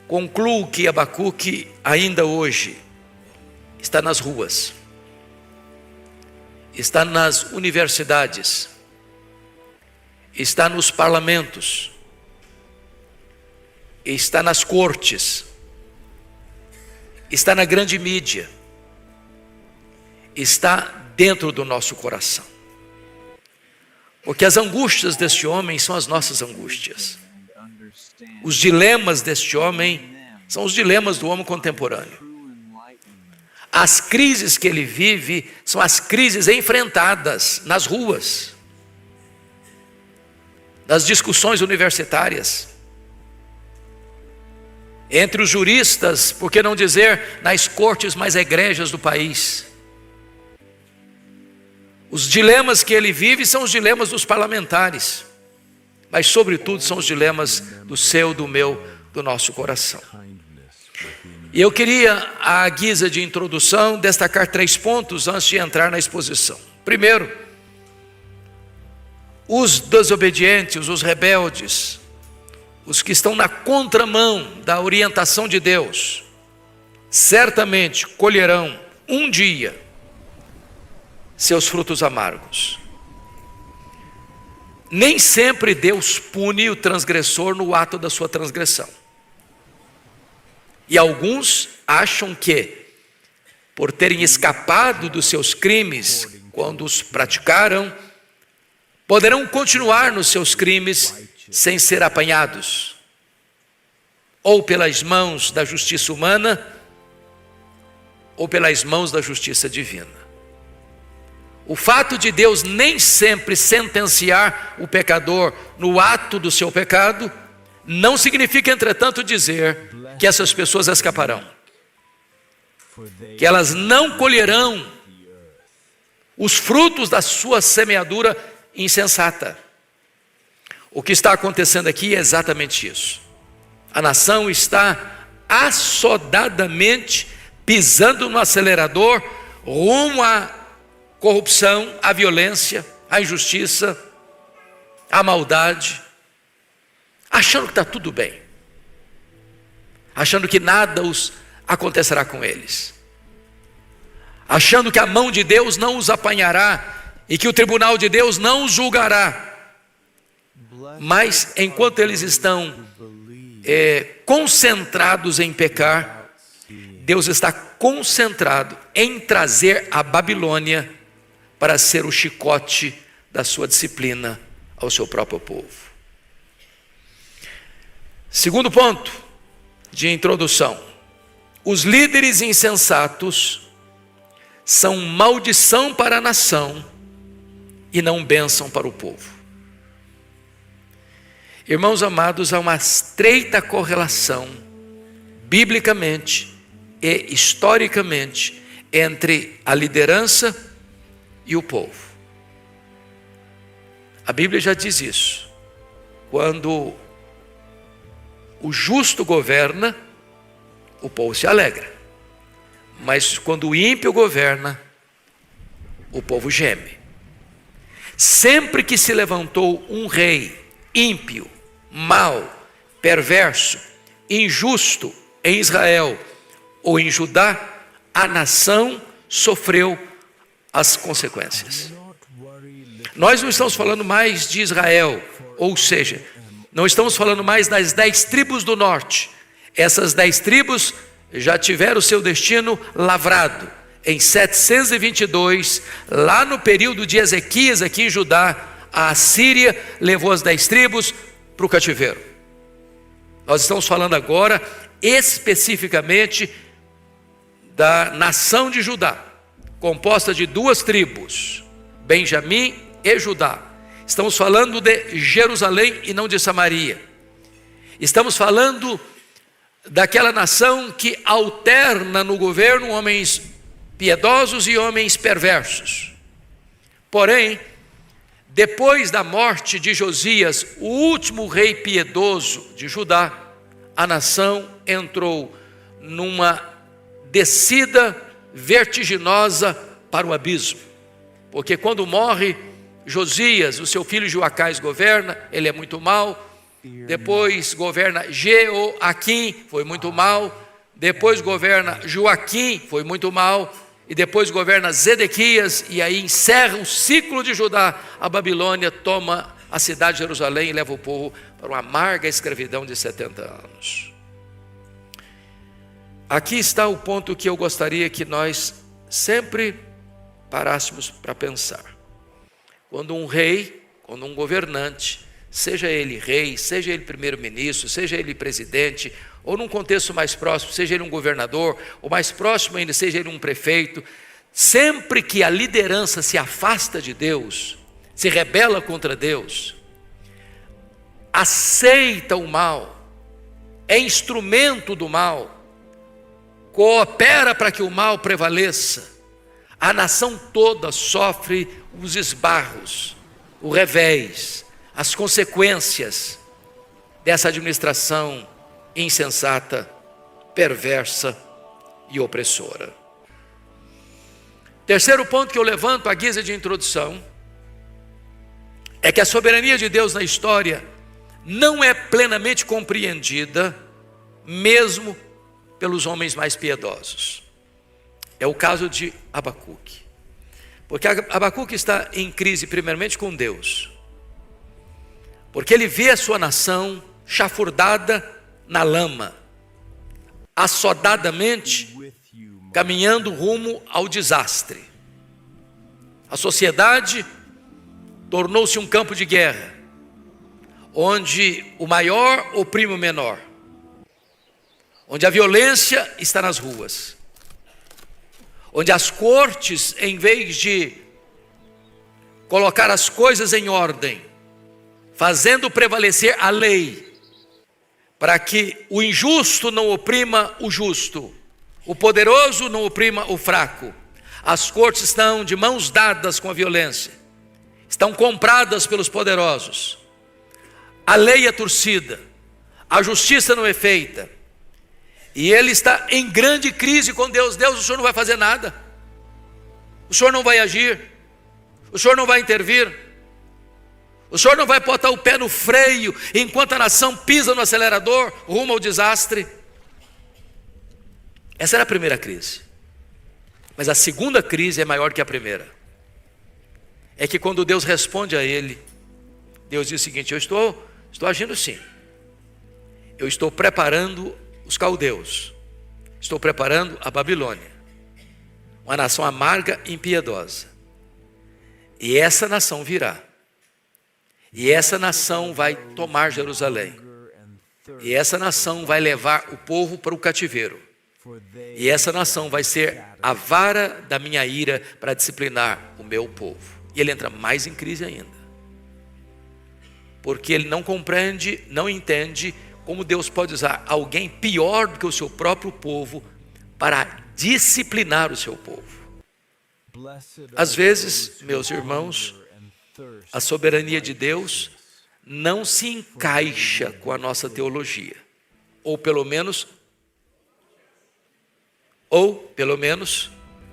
Speaker 1: concluo que Abacuque ainda hoje está nas ruas, está nas universidades, está nos parlamentos, está nas cortes, está na grande mídia, está dentro do nosso coração. Porque as angústias deste homem são as nossas angústias. Os dilemas deste homem são os dilemas do homem contemporâneo. As crises que ele vive são as crises enfrentadas nas ruas, nas discussões universitárias, entre os juristas, por que não dizer nas cortes mais egrégias do país. Os dilemas que ele vive são os dilemas dos parlamentares, mas sobretudo são os dilemas do seu, do meu, do nosso coração. E eu queria, à guisa de introdução, destacar 3 pontos antes de entrar na exposição. Primeiro, os desobedientes, os rebeldes, os que estão na contramão da orientação de Deus, certamente colherão um dia seus frutos amargos. Nem sempre Deus pune o transgressor no ato da sua transgressão. E alguns acham que, por terem escapado dos seus crimes quando os praticaram, poderão continuar nos seus crimes sem ser apanhados, ou pelas mãos da justiça humana, ou pelas mãos da justiça divina. O fato de Deus nem sempre sentenciar o pecador no ato do seu pecado, não significa, entretanto, dizer que essas pessoas escaparão, que elas não colherão os frutos da sua semeadura insensata. O que está acontecendo aqui é exatamente isso. A nação está assodadamente pisando no acelerador rumo à corrupção, à violência, à injustiça, à maldade, achando que está tudo bem, achando que nada acontecerá com eles, achando que a mão de Deus não os apanhará e que o tribunal de Deus não os julgará. Mas enquanto eles estão concentrados em pecar, Deus está concentrado em trazer a Babilônia para ser o chicote da sua disciplina ao seu próprio povo. Segundo ponto de introdução: os líderes insensatos são maldição para a nação e não bênção para o povo. Irmãos amados, há uma estreita correlação, biblicamente e historicamente, entre a liderança e o povo. A Bíblia já diz isso. Quando o justo governa, o povo se alegra. Mas quando o ímpio governa, o povo geme. Sempre que se levantou um rei ímpio, mau, perverso, injusto em Israel ou em Judá, a nação sofreu as consequências. Nós não estamos falando mais de Israel, ou seja, não estamos falando mais das 10 tribos do norte. Essas 10 tribos já tiveram o seu destino lavrado. Em 722, lá no período de Ezequias, aqui em Judá, a Assíria levou as 10 tribos para o cativeiro. Nós estamos falando agora especificamente da nação de Judá, composta de 2 tribos, Benjamim e Judá. Estamos falando de Jerusalém e não de Samaria. Estamos falando daquela nação que alterna no governo homens piedosos e homens perversos. Porém, depois da morte de Josias, o último rei piedoso de Judá, a nação entrou numa descida vertiginosa para o abismo. Porque quando morre Josias, o seu filho Joacás governa, ele é muito mau. Depois governa Jeoaquim, foi muito mal. Depois governa Joaquim, foi muito mal. E depois governa Zedequias, e aí encerra o ciclo de Judá. A Babilônia toma a cidade de Jerusalém e leva o povo para uma amarga escravidão de 70 anos. Aqui está o ponto que eu gostaria que nós sempre parássemos para pensar. Quando um rei, quando um governante, seja ele rei, seja ele primeiro-ministro, seja ele presidente, ou num contexto mais próximo, seja ele um governador, ou mais próximo ainda, seja ele um prefeito, sempre que a liderança se afasta de Deus, se rebela contra Deus, aceita o mal, é instrumento do mal, coopera para que o mal prevaleça, a nação toda sofre os esbarros, o revés, as consequências dessa administração insensata, perversa e opressora. Terceiro ponto que eu levanto à guisa de introdução é que a soberania de Deus na história não é plenamente compreendida, mesmo pelos homens mais piedosos. É o caso de Abacuque. Porque Abacuque está em crise primeiramente com Deus. Porque ele vê a sua nação chafurdada na lama, assodadamente caminhando rumo ao desastre. A sociedade tornou-se um campo de guerra, onde o maior oprime o menor, onde a violência está nas ruas, onde as cortes, em vez de colocar as coisas em ordem, fazendo prevalecer a lei, para que o injusto não oprima o justo, o poderoso não oprima o fraco. As cortes estão de mãos dadas com a violência, estão compradas pelos poderosos. A lei é torcida, a justiça não é feita, e ele está em grande crise com Deus. Deus, o Senhor não vai fazer nada, o Senhor não vai agir, o Senhor não vai intervir, o Senhor não vai botar o pé no freio enquanto a nação pisa no acelerador rumo ao desastre. Essa era a primeira crise. Mas a segunda crise é maior que a primeira. É que quando Deus responde a ele, Deus diz o seguinte: eu estou agindo sim. Eu estou preparando os caldeus. Estou preparando a Babilônia. Uma nação amarga e impiedosa. E essa nação virá. E essa nação vai tomar Jerusalém. E essa nação vai levar o povo para o cativeiro. E essa nação vai ser a vara da minha ira para disciplinar o meu povo. E ele entra mais em crise ainda. Porque ele não compreende, não entende como Deus pode usar alguém pior do que o seu próprio povo para disciplinar o seu povo. Às vezes, meus irmãos, A soberania de Deus não se encaixa com a nossa teologia, ou pelo menos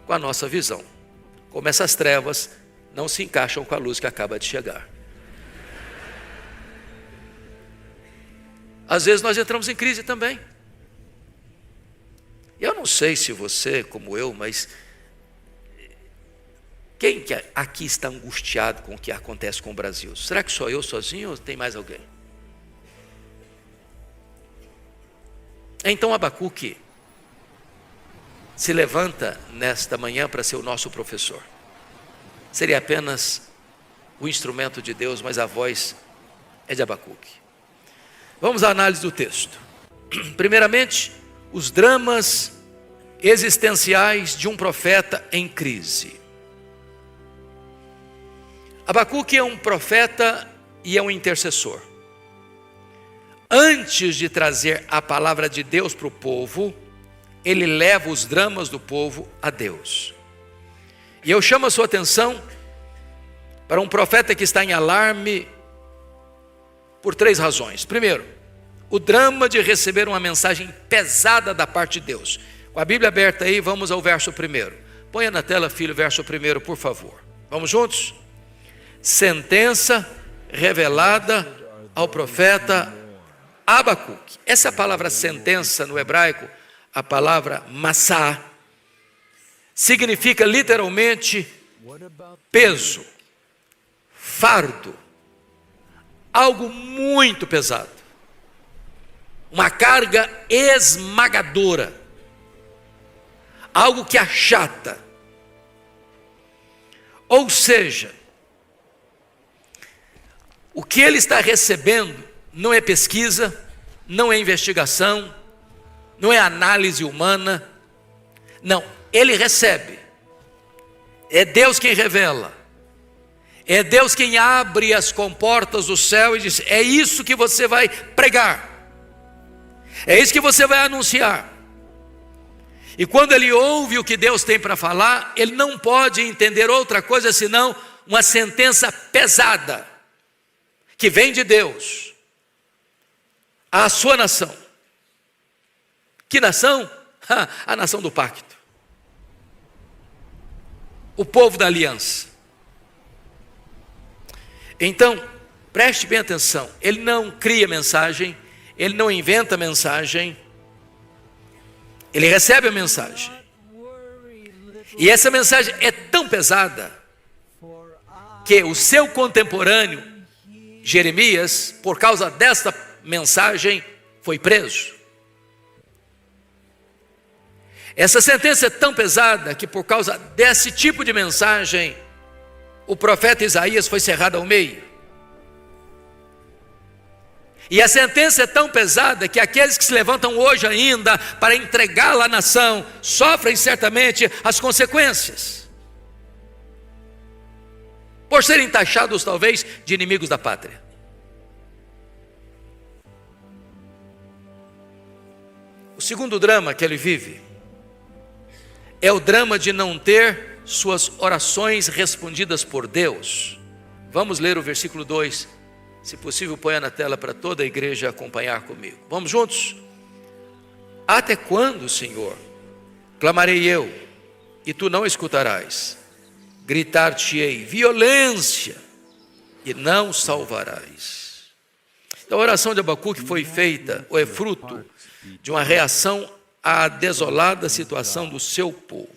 Speaker 1: com a nossa visão. Como essas trevas não se encaixam com a luz que acaba de chegar. Às vezes nós entramos em crise também. Eu não sei se você, como eu, mas quem que aqui está angustiado com o que acontece com o Brasil? Será que sou eu sozinho ou tem mais alguém? Então Abacuque se levanta nesta manhã para ser o nosso professor. Seria apenas o instrumento de Deus, mas a voz é de Abacuque. Vamos à análise do texto. Primeiramente, os dramas existenciais de um profeta em crise. Abacuque é um profeta e é um intercessor. Antes de trazer a palavra de Deus para o povo, ele leva os dramas do povo a Deus. E eu chamo a sua atenção para um profeta que está em alarme por 3 razões. Primeiro, o drama de receber uma mensagem pesada da parte de Deus. Com a Bíblia aberta aí, vamos ao verso 1. Ponha na tela, filho, o verso 1, por favor. Vamos juntos? Sentença revelada ao profeta Abacuque. Essa palavra sentença no hebraico, a palavra massá, significa literalmente peso, fardo, algo muito pesado, uma carga esmagadora, algo que achata. Ou seja, o que ele está recebendo não é pesquisa, não é investigação, não é análise humana, não, ele recebe, é Deus quem revela, é Deus quem abre as comportas do céu e diz: é isso que você vai pregar, é isso que você vai anunciar. E quando ele ouve o que Deus tem para falar, ele não pode entender outra coisa senão uma sentença pesada, que vem de Deus, à sua nação. Que nação? A nação do pacto, o povo da aliança. Então, preste bem atenção, ele não cria mensagem, ele não inventa mensagem, ele recebe a mensagem. E essa mensagem é tão pesada que o seu contemporâneo Jeremias, por causa desta mensagem, foi preso. Essa sentença é tão pesada que, por causa desse tipo de mensagem, o profeta Isaías foi cerrado ao meio. E a sentença é tão pesada que aqueles que se levantam hoje ainda para entregá-la à nação sofrem certamente as consequências, por serem taxados talvez de inimigos da pátria. O segundo drama que ele vive é o drama de não ter suas orações respondidas por Deus. Vamos ler o versículo 2, se possível ponha na tela para toda a igreja acompanhar comigo. Vamos juntos? Até quando, Senhor, clamarei eu, e tu não escutarás? Gritar-te-ei violência, e não salvarás. Então a oração de Abacuque foi feita, ou é fruto, de uma reação à desolada situação do seu povo.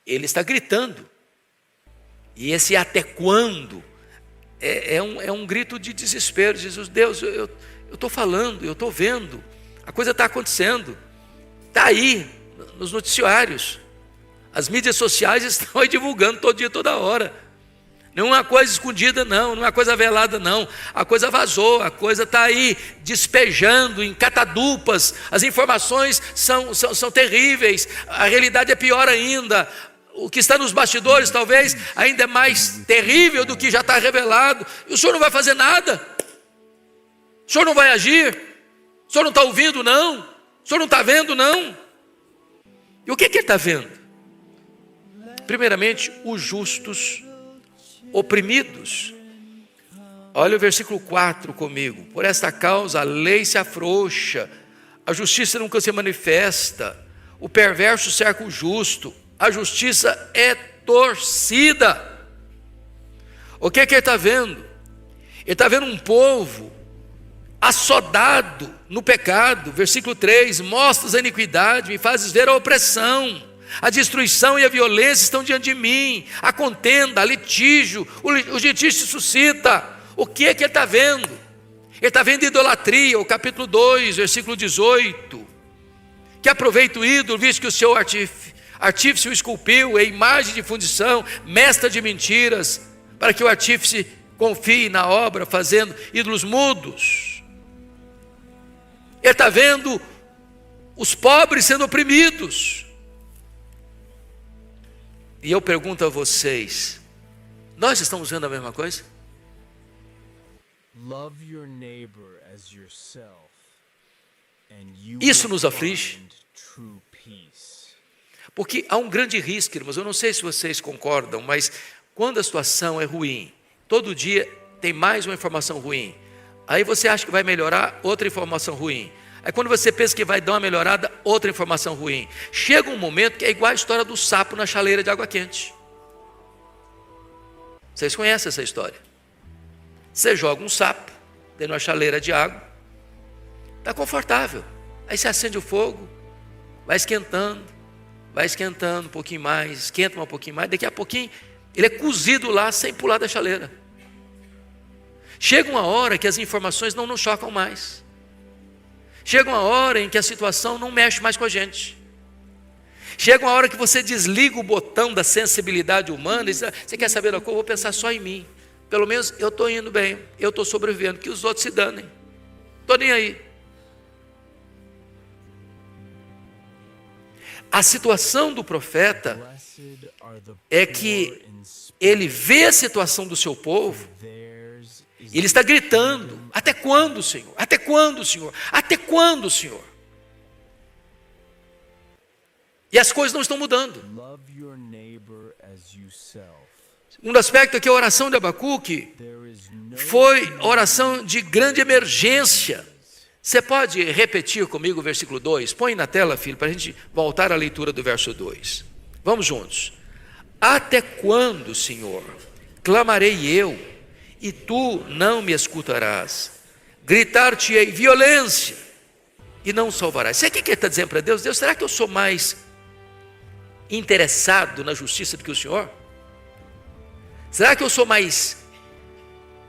Speaker 1: Ele está gritando, e esse até quando é um grito de desespero. Jesus: Deus, eu estou falando, eu estou vendo, a coisa está acontecendo, está aí nos noticiários, as mídias sociais estão aí divulgando todo dia, toda hora. Não é uma coisa escondida, não é uma coisa velada, não. A coisa vazou, a coisa está aí despejando em catadupas. As informações são terríveis, a realidade é pior ainda. O que está nos bastidores talvez ainda é mais terrível do que já está revelado. E o senhor não vai fazer nada? O senhor não vai agir? O senhor não está ouvindo, não? O senhor não está vendo, não? E o que ele está vendo? primeiramente, os justos oprimidos. Olha o versículo 4 comigo. Por esta causa a lei se afrouxa, a justiça nunca se manifesta, o perverso cerca o justo, a justiça é torcida. O que é que ele está vendo? Ele está vendo um povo assodado no pecado. Versículo 3, mostras a iniquidade, me fazes ver a opressão, a destruição e a violência estão diante de mim, a contenda, a litígio, o litígio se suscita. O que é que ele está vendo? Ele está vendo idolatria, o capítulo 2, versículo 18, que aproveita o ídolo, visto que o seu artífice o esculpiu, é imagem de fundição, mestra de mentiras, para que o artífice confie na obra, fazendo ídolos mudos. Ele está vendo os pobres sendo oprimidos. E eu pergunto a vocês, nós estamos vendo a mesma coisa? Isso nos aflige, porque há um grande risco, irmãos. Eu não sei se vocês concordam, mas quando a situação é ruim, todo dia tem mais uma informação ruim, aí você acha que vai melhorar, outra informação ruim. Aí quando você pensa que vai dar uma melhorada, outra informação ruim. Chega um momento que é igual a história do sapo na chaleira de água quente. Vocês conhecem essa história? Você joga um sapo dentro de uma chaleira de água, está confortável. Aí você acende o fogo, vai esquentando um pouquinho mais, esquenta um pouquinho mais, daqui a pouquinho ele é cozido lá sem pular da chaleira. Chega uma hora que as informações não nos chocam mais. Chega uma hora em que a situação não mexe mais com a gente. Chega uma hora que você desliga o botão da sensibilidade humana e diz, você quer saber da coisa? Eu vou pensar só em mim. Pelo menos eu estou indo bem, eu estou sobrevivendo, que os outros se danem. Estou nem aí. A situação do profeta é que ele vê a situação do seu povo e ele está gritando, até quando, Senhor? Até quando, Senhor? Até quando, Senhor? E as coisas não estão mudando. Um aspecto é que a oração de Abacuque foi oração de grande emergência. Você pode repetir comigo o versículo 2? Põe na tela, filho, para a gente voltar à leitura do verso 2. Vamos juntos. Até quando, Senhor, clamarei eu, e tu não me escutarás? Gritar-te-ei violência, e não salvarás. Sabe o que ele está dizendo para Deus? Deus, será que eu sou mais interessado na justiça do que o Senhor? Será que eu sou mais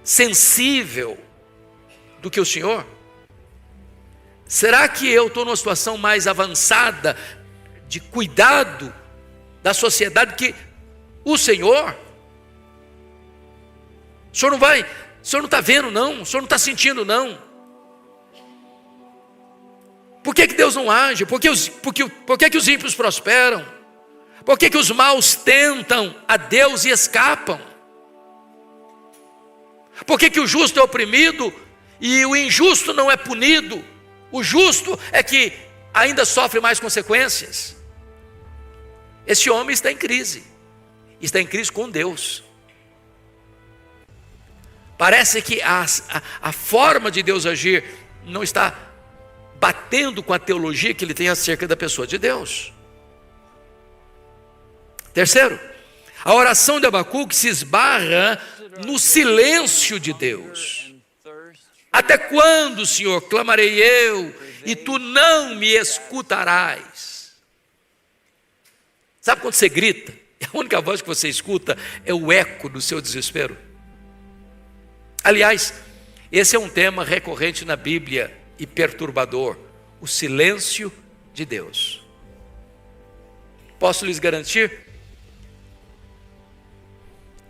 Speaker 1: sensível do que o Senhor? Será que eu estou numa situação mais avançada de cuidado da sociedade que o Senhor? O Senhor não está vendo não, o Senhor não está sentindo não. Por que Deus não age? Por que os ímpios prosperam? Por que os maus tentam a Deus e escapam? Por que o justo é oprimido e o injusto não é punido? O justo é que ainda sofre mais consequências. Esse homem está em crise com Deus. Parece que a forma de Deus agir não está batendo com a teologia que ele tem acerca da pessoa de Deus. Terceiro, a oração de Abacuque se esbarra no silêncio de Deus. Até quando, Senhor, clamarei eu, e tu não me escutarás? Sabe quando você grita? A única voz que você escuta é o eco do seu desespero. Aliás, esse é um tema recorrente na Bíblia e perturbador: o silêncio de Deus. Posso lhes garantir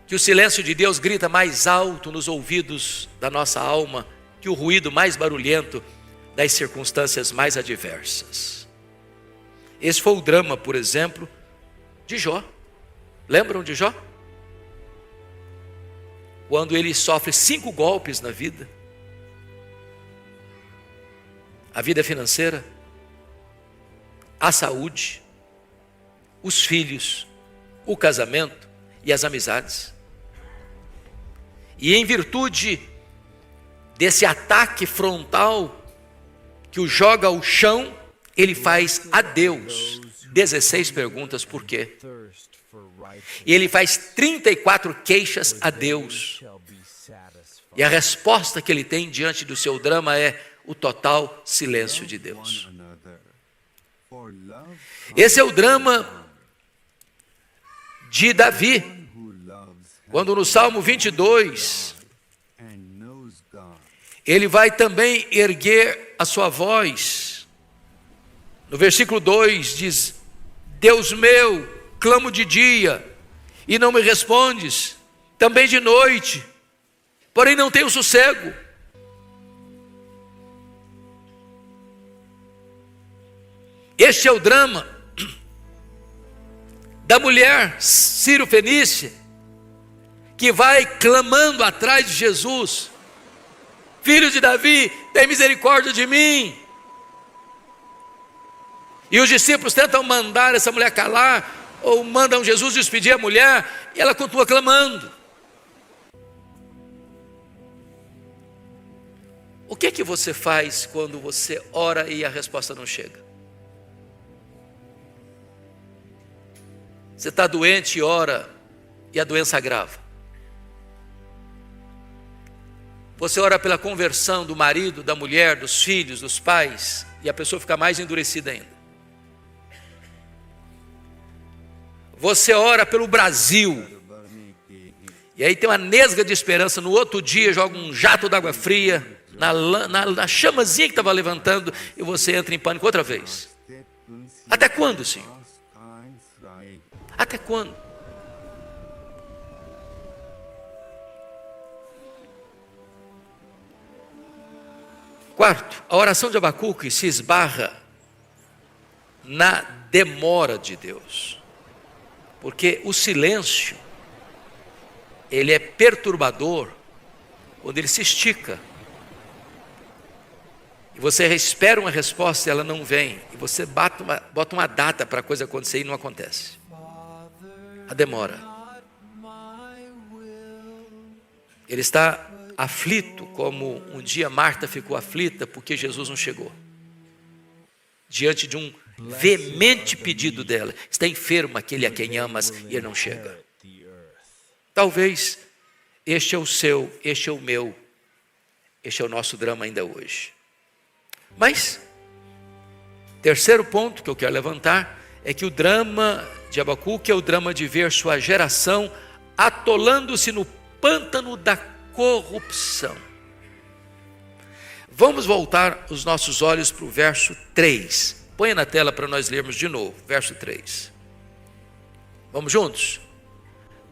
Speaker 1: que o silêncio de Deus grita mais alto nos ouvidos da nossa alma que o ruído mais barulhento das circunstâncias mais adversas. Esse foi o drama, por exemplo, de Jó. Lembram de Jó? Quando ele sofre 5 golpes na vida. A vida financeira, a saúde, os filhos o casamento e as amizades. E em virtude desse ataque frontal que o joga ao chão, ele faz a Deus 16 perguntas por quê. E ele faz 34 queixas a Deus. E a resposta que ele tem diante do seu drama é o total silêncio de Deus. Esse é o drama de Davi, quando no Salmo 22, ele vai também erguer a sua voz. No versículo 2 diz: Deus meu, clamo de dia e não me respondes, também de noite, porém não tenho sossego. Este é o drama da mulher Sírio-Fenícia, que vai clamando atrás de Jesus: Filho de Davi, tem misericórdia de mim. E os discípulos tentam mandar essa mulher calar, ou mandam Jesus despedir a mulher, e ela continua clamando. O que é que você faz quando você ora e a resposta não chega? Você está doente e ora e a doença agrava. Você ora pela conversão do marido, da mulher, dos filhos, dos pais, e a pessoa fica mais endurecida ainda. Você ora pelo Brasil, e aí tem uma nesga de esperança, no outro dia joga um jato d'água fria na chamazinha que estava levantando, e você entra em pânico outra vez. Até quando, Senhor? Até quando? Quarto, a oração de Abacuque se esbarra na demora de Deus, porque o silêncio, ele é perturbador quando ele se estica, e você espera uma resposta e ela não vem, e você bota uma data para a coisa acontecer e não acontece. A demora. Ele está aflito, como um dia Marta ficou aflita porque Jesus não chegou, diante de um veemente pedido dela. Está enfermo aquele a quem amas e ele não chega. Talvez este é o seu, este é o meu, este é o nosso drama ainda hoje. Mas, terceiro ponto que eu quero levantar é que o drama de Abacuque é o drama de ver sua geração atolando-se no pântano da corrupção. Vamos voltar os nossos olhos para o verso 3. Põe na tela para nós lermos de novo, verso 3. Vamos juntos?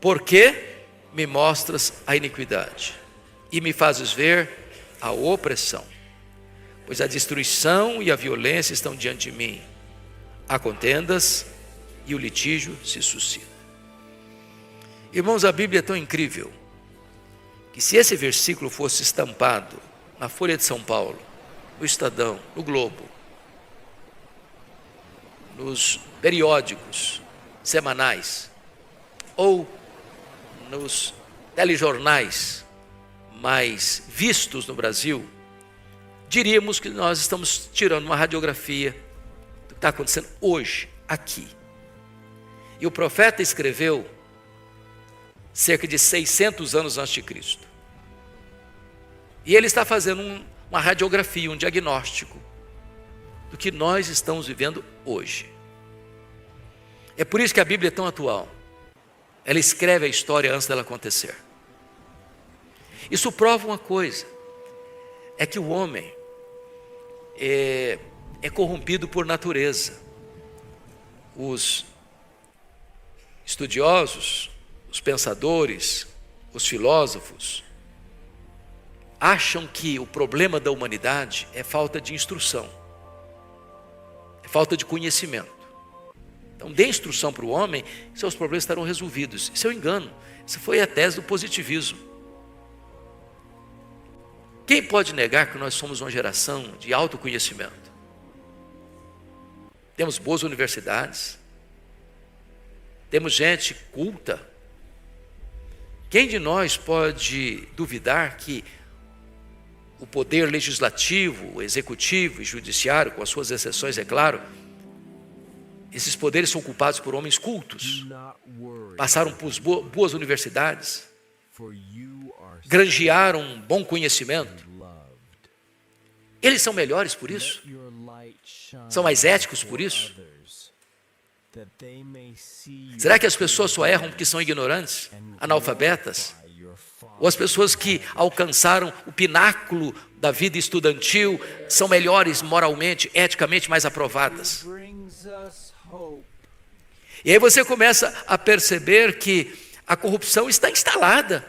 Speaker 1: Porque me mostras a iniquidade e me fazes ver a opressão, pois a destruição e a violência estão diante de mim, há contendas e o litígio se suscita. Irmãos, a Bíblia é tão incrível que se esse versículo fosse estampado na Folha de São Paulo, no Estadão, no Globo, nos periódicos semanais ou nos telejornais mais vistos no Brasil, diríamos que nós estamos tirando uma radiografia do que está acontecendo hoje, aqui. E o profeta escreveu cerca de 600 anos antes de Cristo. E ele está fazendo uma radiografia, um diagnóstico do que nós estamos vivendo hoje. É por isso que a Bíblia é tão atual. Ela escreve a história antes dela acontecer. Isso prova uma coisa, é que o homem é corrompido por natureza. Os estudiosos, os pensadores, os filósofos, acham que o problema da humanidade é falta de instrução, é falta de conhecimento. Então, dê instrução para o homem, seus problemas estarão resolvidos. Isso é um engano. Essa foi a tese do positivismo. Quem pode negar que nós somos uma geração de autoconhecimento? Temos boas universidades, temos gente culta. Quem de nós pode duvidar que o poder legislativo, o executivo e judiciário, com as suas exceções, é claro, esses poderes são ocupados por homens cultos, passaram por boas universidades, granjearam um bom conhecimento. Eles são melhores por isso? São mais éticos por isso? Será que as pessoas só erram porque são ignorantes, analfabetas? Ou as pessoas que alcançaram o pináculo da vida estudantil são melhores moralmente, eticamente mais aprovadas? E aí você começa a perceber que a corrupção está instalada.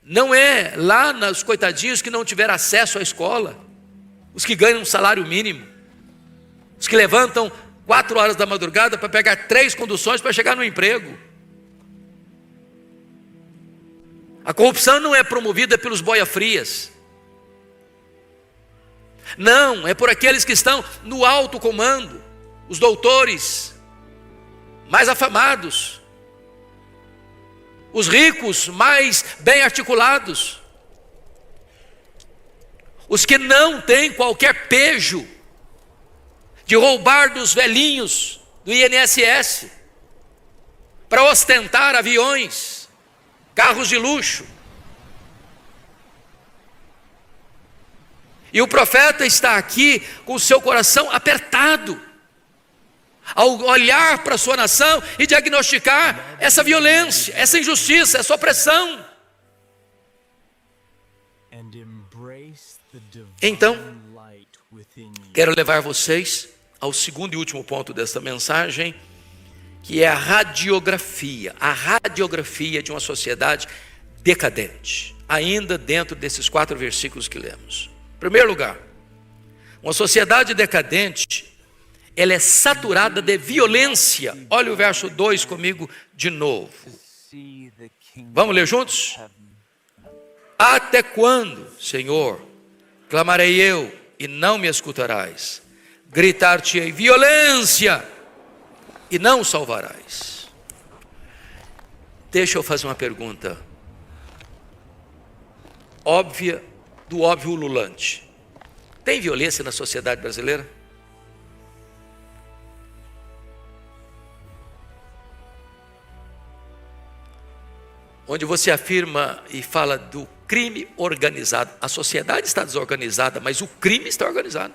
Speaker 1: Não é lá nos coitadinhos que não tiveram acesso à escola, os que ganham um salário mínimo, os que levantam 4 horas da madrugada para pegar 3 conduções para chegar no emprego. A corrupção não é promovida pelos boia-frias. Não, é por aqueles que estão no alto comando, os doutores mais afamados, os ricos mais bem articulados, os que não têm qualquer pejo de roubar dos velhinhos do INSS para ostentar aviões, carros de luxo. E o profeta está aqui com o seu coração apertado, ao olhar para a sua nação e diagnosticar essa violência, essa injustiça, essa opressão. Então, quero levar vocês ao segundo e último ponto desta mensagem, que é a radiografia de uma sociedade decadente, ainda dentro desses 4 versículos que lemos. Em primeiro lugar, uma sociedade decadente, ela é saturada de violência. Olha o verso 2 comigo de novo. Vamos ler juntos? Até quando, Senhor, clamarei eu e não me escutarás? Gritar-te-ei violência e não salvarás. Deixa eu fazer uma pergunta óbvia, do óbvio ululante. Tem violência na sociedade brasileira? Onde você afirma e fala do crime organizado. A sociedade está desorganizada, mas o crime está organizado.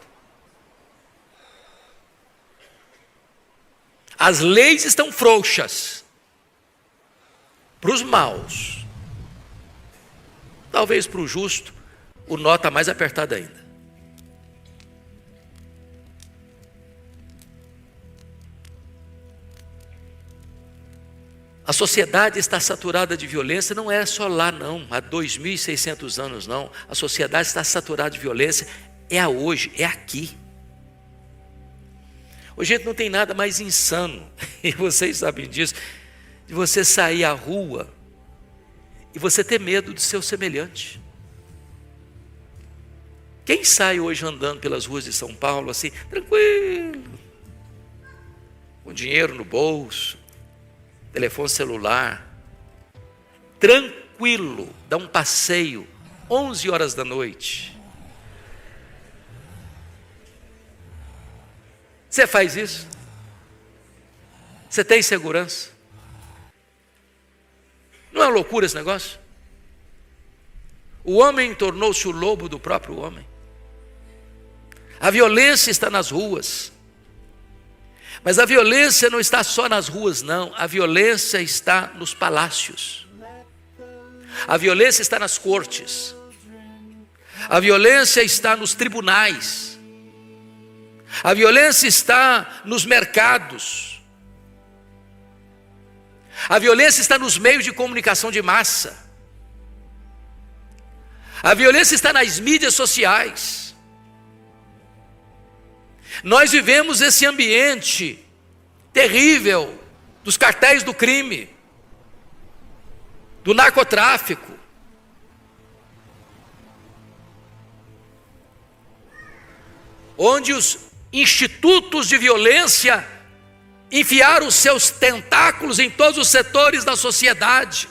Speaker 1: As leis estão frouxas para os maus. Talvez para o justo o nó está mais apertado ainda. A sociedade está saturada de violência, não é só lá não, há 2.600 anos não. A sociedade está saturada de violência, é a hoje, é aqui. Hoje, gente, não tem nada mais insano, e vocês sabem disso, de você sair à rua e você ter medo do seu semelhante. Quem sai hoje andando pelas ruas de São Paulo assim, tranquilo, com dinheiro no bolso, telefone celular, tranquilo, dá um passeio, 11 horas da noite. Você faz isso? Você tem segurança? Não é loucura esse negócio? O homem tornou-se o lobo do próprio homem. A violência está nas ruas. Mas a violência não está só nas ruas, não. A violência está nos palácios. A violência está nas cortes. A violência está nos tribunais. A violência está nos mercados. A violência está nos meios de comunicação de massa. A violência está nas mídias sociais. Nós vivemos esse ambiente terrível dos cartéis do crime, do narcotráfico. Onde os institutos de violência enfiar os seus tentáculos em todos os setores da sociedade,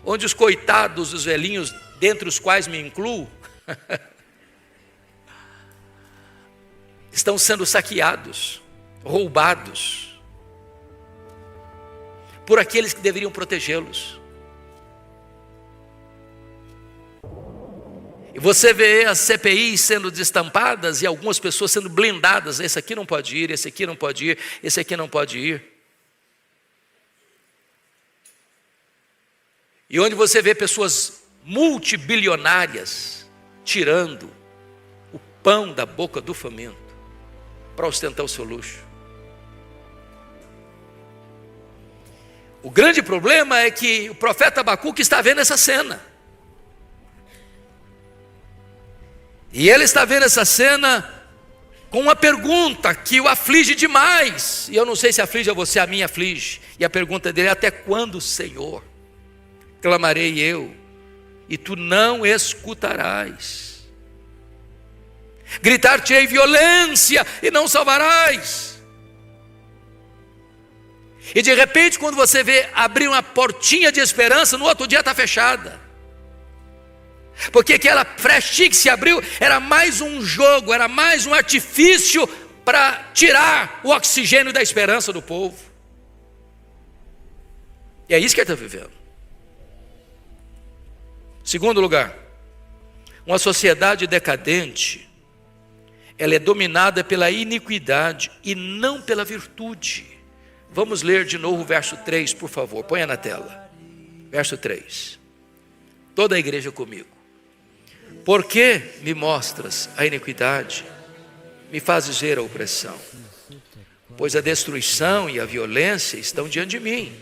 Speaker 1: onde os coitados, os velhinhos, dentre os quais me incluo, estão sendo saqueados, roubados, por aqueles que deveriam protegê-los. E você vê as CPIs sendo destampadas e algumas pessoas sendo blindadas. Esse aqui não pode ir, esse aqui não pode ir, esse aqui não pode ir. E onde você vê pessoas multibilionárias tirando o pão da boca do faminto para ostentar o seu luxo. O grande problema é que o profeta Abacuque está vendo essa cena. E ele está vendo essa cena com uma pergunta que o aflige demais. E eu não sei se aflige a você, a mim aflige. E a pergunta dele é: até quando, Senhor, clamarei eu, e tu não escutarás? Gritar-te-ei violência, e não salvarás. E de repente, quando você vê abrir uma portinha de esperança, no outro dia está fechada. Porque aquela frechinha que se abriu era mais um jogo, era mais um artifício para tirar o oxigênio da esperança do povo. E é isso que ele está vivendo. Segundo lugar, uma sociedade decadente, ela é dominada pela iniquidade e não pela virtude. Vamos ler de novo o verso 3, por favor, ponha na tela. Verso 3. Toda a igreja comigo. Por que me mostras a iniquidade? Me fazes ver a opressão? Pois a destruição e a violência estão diante de mim.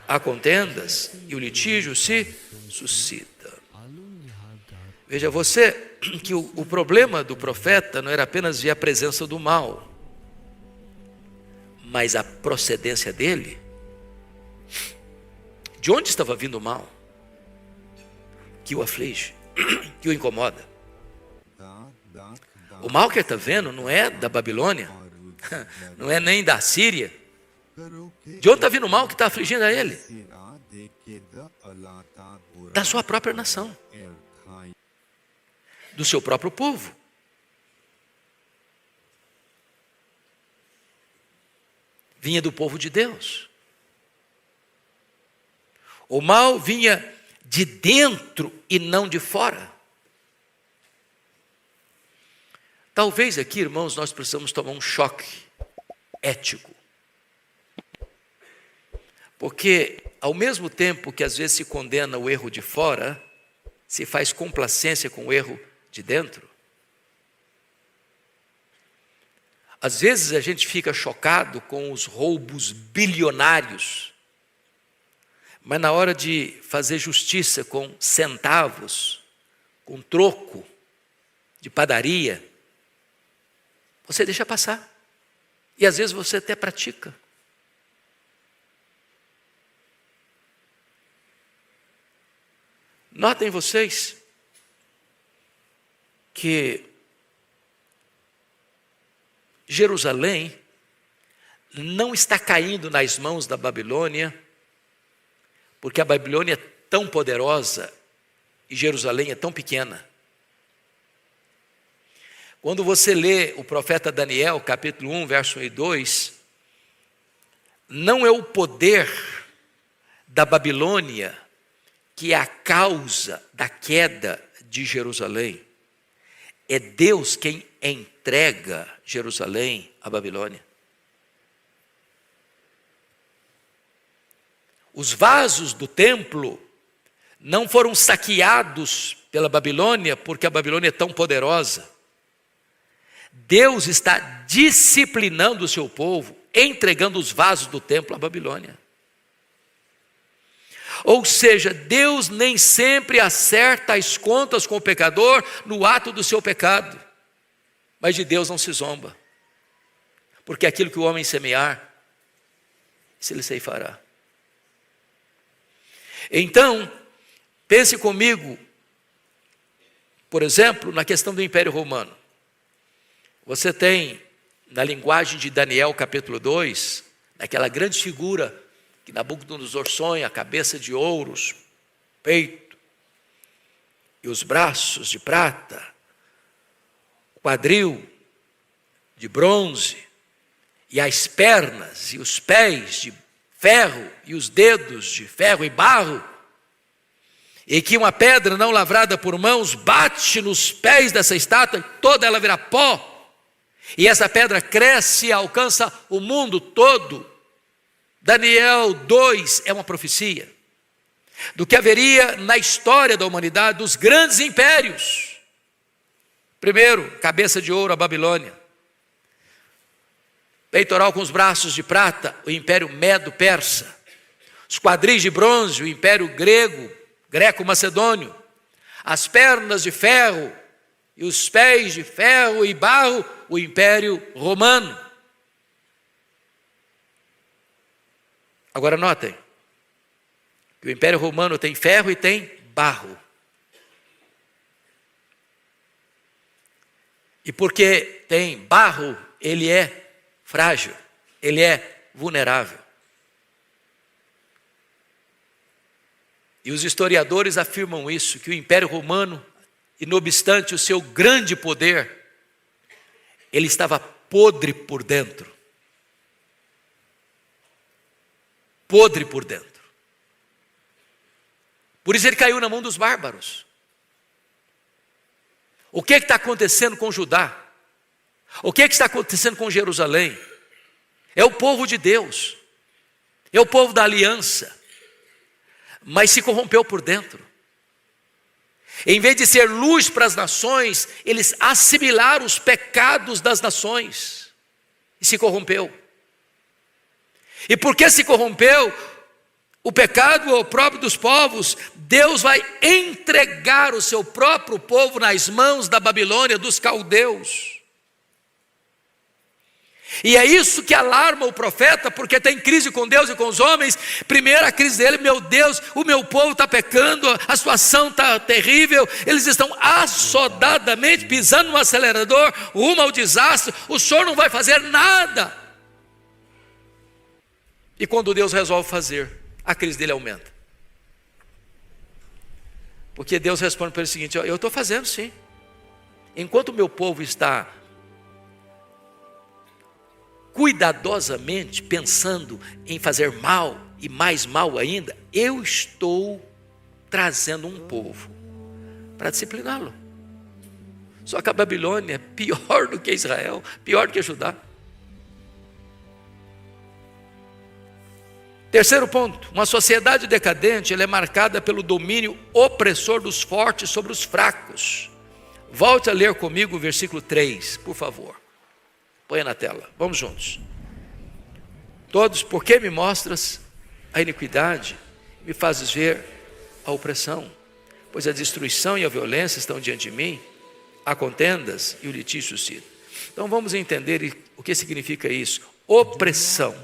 Speaker 1: Há contendas e o litígio se suscita. Veja você que o problema do profeta não era apenas ver a presença do mal, mas a procedência dele. De onde estava vindo o mal que o aflige, que o incomoda? O mal que ele está vendo não é da Babilônia, não é nem da Síria. De onde está vindo o mal que está afligindo a ele? Da sua própria nação, do seu próprio povo. Vinha do povo de Deus. O mal vinha de dentro e não de fora. Talvez aqui, irmãos, nós precisamos tomar um choque ético. Porque ao mesmo tempo que às vezes se condena o erro de fora, se faz complacência com o erro de dentro. Às vezes a gente fica chocado com os roubos bilionários, mas na hora de fazer justiça com centavos, com troco de padaria, você deixa passar. E às vezes você até pratica. Notem vocês que Jerusalém não está caindo nas mãos da Babilônia, porque a Babilônia é tão poderosa e Jerusalém é tão pequena. Quando você lê o profeta Daniel, capítulo 1, verso 1 e 2, não é o poder da Babilônia que é a causa da queda de Jerusalém. É Deus quem entrega Jerusalém à Babilônia. Os vasos do templo não foram saqueados pela Babilônia porque a Babilônia é tão poderosa. Deus está disciplinando o seu povo, entregando os vasos do templo à Babilônia. Ou seja, Deus nem sempre acerta as contas com o pecador no ato do seu pecado. Mas de Deus não se zomba. Porque aquilo que o homem semear, isso ele ceifará. Então, pense comigo, por exemplo, na questão do Império Romano. Você tem
Speaker 3: na linguagem de Daniel capítulo 2, naquela grande figura que Nabucodonosor sonha, a cabeça de ouros, peito e os braços de prata, o quadril de bronze e as pernas e os pés de ferro e os dedos de ferro e barro, e que uma pedra não lavrada por mãos bate nos pés dessa estátua, toda ela vira pó, e essa pedra cresce e alcança o mundo todo. Daniel 2 é uma profecia do que haveria na história da humanidade dos grandes impérios. Primeiro, cabeça de ouro, a Babilônia. Peitoral com os braços de prata, o Império Medo-Persa. Os quadris de bronze, o Império Greco-Macedônio. As pernas de ferro e os pés de ferro e barro, o Império Romano. Agora notem, que o Império Romano tem ferro e tem barro. E porque tem barro, ele é frágil, ele é vulnerável. E os historiadores afirmam isso, que o Império Romano, e não obstante o seu grande poder, ele estava podre por dentro. Podre por dentro. Por isso ele caiu na mão dos bárbaros. O que está acontecendo com Judá? O que está acontecendo com Jerusalém? É o povo de Deus, é o povo da aliança, mas se corrompeu por dentro. Em vez de ser luz para as nações, eles assimilaram os pecados das nações e se corrompeu. E porque se corrompeu, o pecado é o próprio dos povos, Deus vai entregar o seu próprio povo nas mãos da Babilônia, dos caldeus. E é isso que alarma o profeta, porque tem crise com Deus e com os homens. Primeira crise dele: meu Deus, o meu povo está pecando, a situação está terrível, eles estão assodadamente pisando no acelerador, rumo ao desastre, o Senhor não vai fazer nada. E quando Deus resolve fazer, a crise dele aumenta. Porque Deus responde para ele o seguinte: eu estou fazendo sim. Enquanto o meu povo está cuidadosamente pensando em fazer mal e mais mal ainda, eu estou trazendo um povo para discipliná-lo. Só que a Babilônia é pior do que Israel, pior do que Judá. Terceiro ponto: uma sociedade decadente, ela é marcada pelo domínio opressor dos fortes sobre os fracos. Volte a ler comigo o versículo 3, por favor. Põe na tela, vamos juntos. Todos: por que me mostras a iniquidade, me fazes ver a opressão? Pois a destruição e a violência estão diante de mim, há contendas e o litígio suscita. Então vamos entender o que significa isso. Opressão.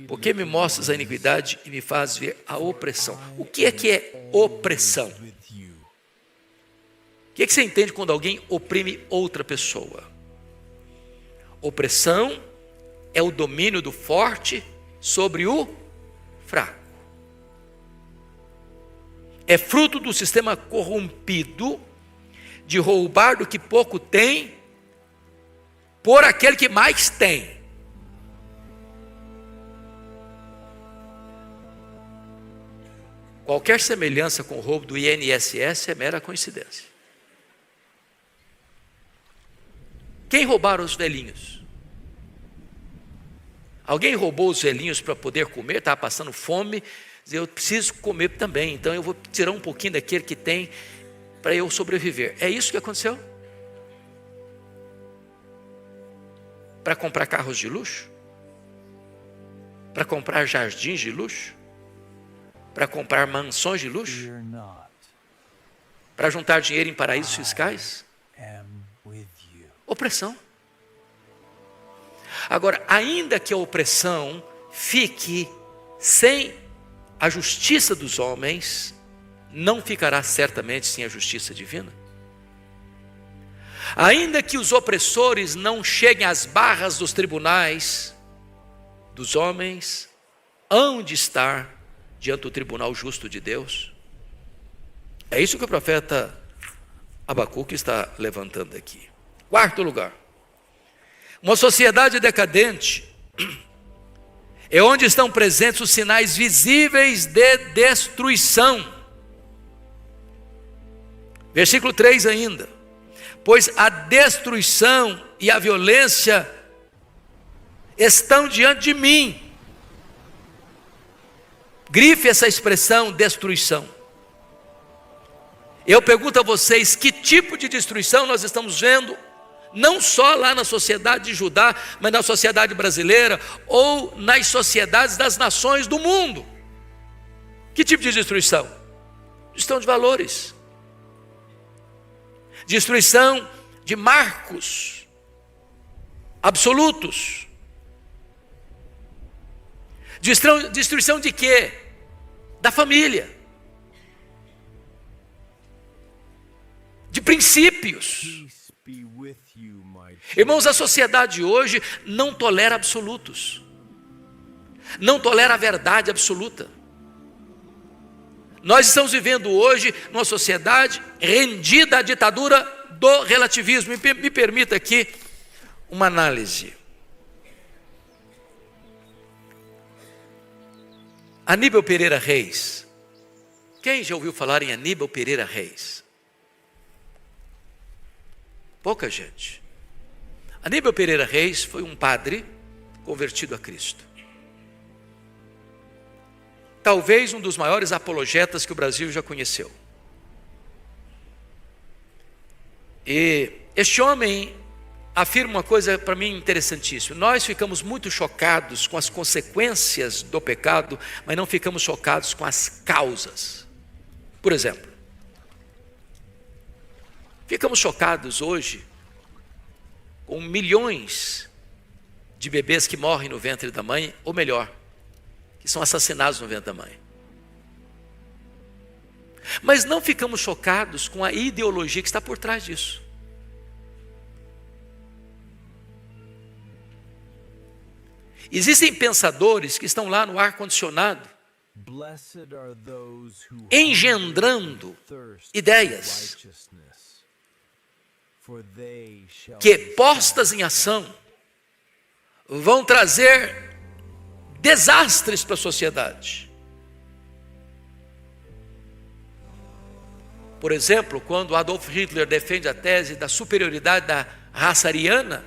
Speaker 3: Por que me mostras a iniquidade e me fazes ver a opressão? O que é opressão? O que você entende quando alguém oprime outra pessoa? Opressão é o domínio do forte sobre o fraco. É fruto do sistema corrompido de roubar do que pouco tem por aquele que mais tem. Qualquer semelhança com o roubo do INSS é mera coincidência. Quem roubaram os velhinhos? Alguém roubou os velhinhos para poder comer, estava passando fome, dizia: eu preciso comer também, então eu vou tirar um pouquinho daquele que tem para eu sobreviver. É isso que aconteceu? Para comprar carros de luxo? Para comprar jardins de luxo? Para comprar mansões de luxo? Para juntar dinheiro em paraísos fiscais? Opressão. Agora, ainda que a opressão fique sem a justiça dos homens, não ficará certamente sem a justiça divina. Ainda que os opressores não cheguem às barras dos tribunais dos homens, hão de estar diante do tribunal justo de Deus. É isso que o profeta Abacuque está levantando aqui. Quarto lugar, uma sociedade decadente é onde estão presentes os sinais visíveis de destruição. Versículo 3 ainda. Pois a destruição e a violência estão diante de mim. Grife essa expressão, destruição. Eu pergunto a vocês, que tipo de destruição nós estamos vendo? Não só lá na sociedade de Judá, mas na sociedade brasileira, ou nas sociedades das nações do mundo. Que tipo de destruição? Destruição de valores. Destruição de marcos absolutos. Destruição de quê? Da família. De princípios. Irmãos, a sociedade hoje não tolera absolutos. Não tolera a verdade absoluta. Nós estamos vivendo hoje numa sociedade rendida à ditadura do relativismo. Me permita aqui uma análise. Aníbal Pereira Reis. Quem já ouviu falar em Aníbal Pereira Reis? Pouca gente. Aníbal Pereira Reis foi um padre convertido a Cristo. Talvez um dos maiores apologetas que o Brasil já conheceu. E este homem afirma uma coisa para mim interessantíssima. Nós ficamos muito chocados com as consequências do pecado, mas não ficamos chocados com as causas. Por exemplo, ficamos chocados hoje com milhões de bebês que morrem no ventre da mãe, ou melhor, que são assassinados no ventre da mãe. Mas não ficamos chocados com a ideologia que está por trás disso. Existem pensadores que estão lá no ar-condicionado, engendrando ideias que, postas em ação, vão trazer desastres para a sociedade. Por exemplo, quando Adolf Hitler defende a tese da superioridade da raça ariana,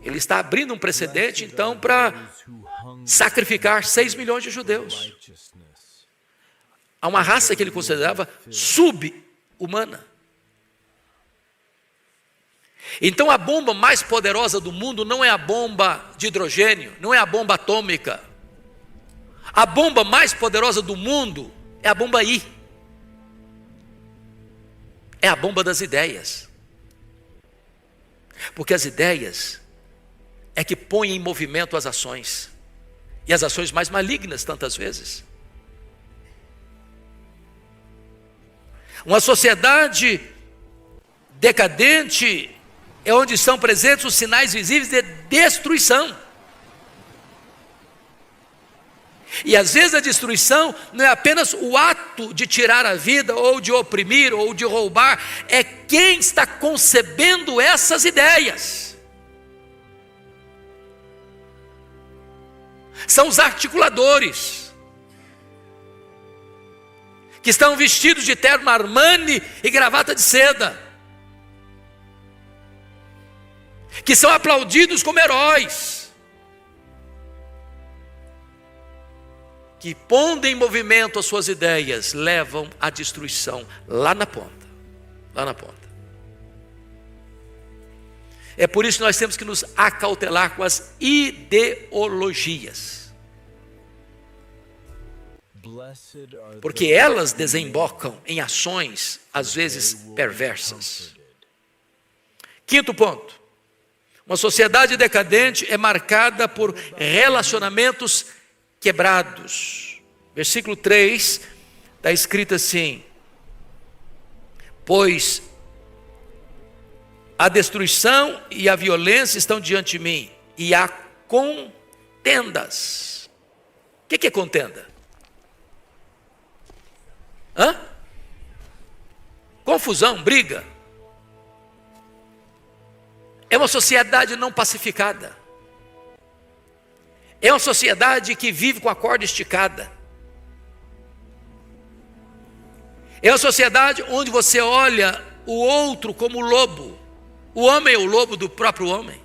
Speaker 3: ele está abrindo um precedente, então, para sacrificar 6 milhões de judeus. A uma raça que ele considerava sub-humana. Então a bomba mais poderosa do mundo não é a bomba de hidrogênio, não é a bomba atômica. A bomba mais poderosa do mundo é a bomba I. É a bomba das ideias. Porque as ideias é que põem em movimento as ações. E as ações mais malignas tantas vezes. Uma sociedade decadente é onde estão presentes os sinais visíveis de destruição. E às vezes a destruição não é apenas o ato de tirar a vida, ou de oprimir, ou de roubar, é quem está concebendo essas ideias. São os articuladores, que estão vestidos de terno Armani e gravata de seda, que são aplaudidos como heróis, que pondo em movimento as suas ideias, levam à destruição lá na ponta, lá na ponta. É por isso que nós temos que nos acautelar com as ideologias, porque elas desembocam em ações, às vezes perversas. Quinto ponto. Uma sociedade decadente é marcada por relacionamentos quebrados. Versículo 3, está escrito assim: pois A destruição e a violência estão diante de mim, e há contendas. O que é contenda? Confusão, briga. É uma sociedade não pacificada. É uma sociedade que vive com a corda esticada. É uma sociedade onde você olha o outro como lobo. O homem é o lobo do próprio homem.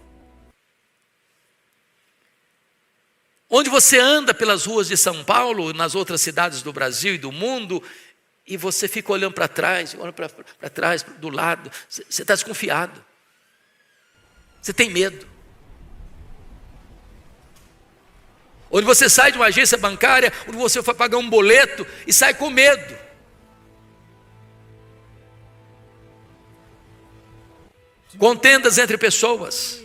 Speaker 3: Onde você anda pelas ruas de São Paulo, nas outras cidades do Brasil e do mundo, e você fica olhando para trás, olha para trás, do lado, você está desconfiado. Você tem medo. Onde você sai de uma agência bancária, onde você vai pagar um boleto e sai com medo. Contendas entre pessoas.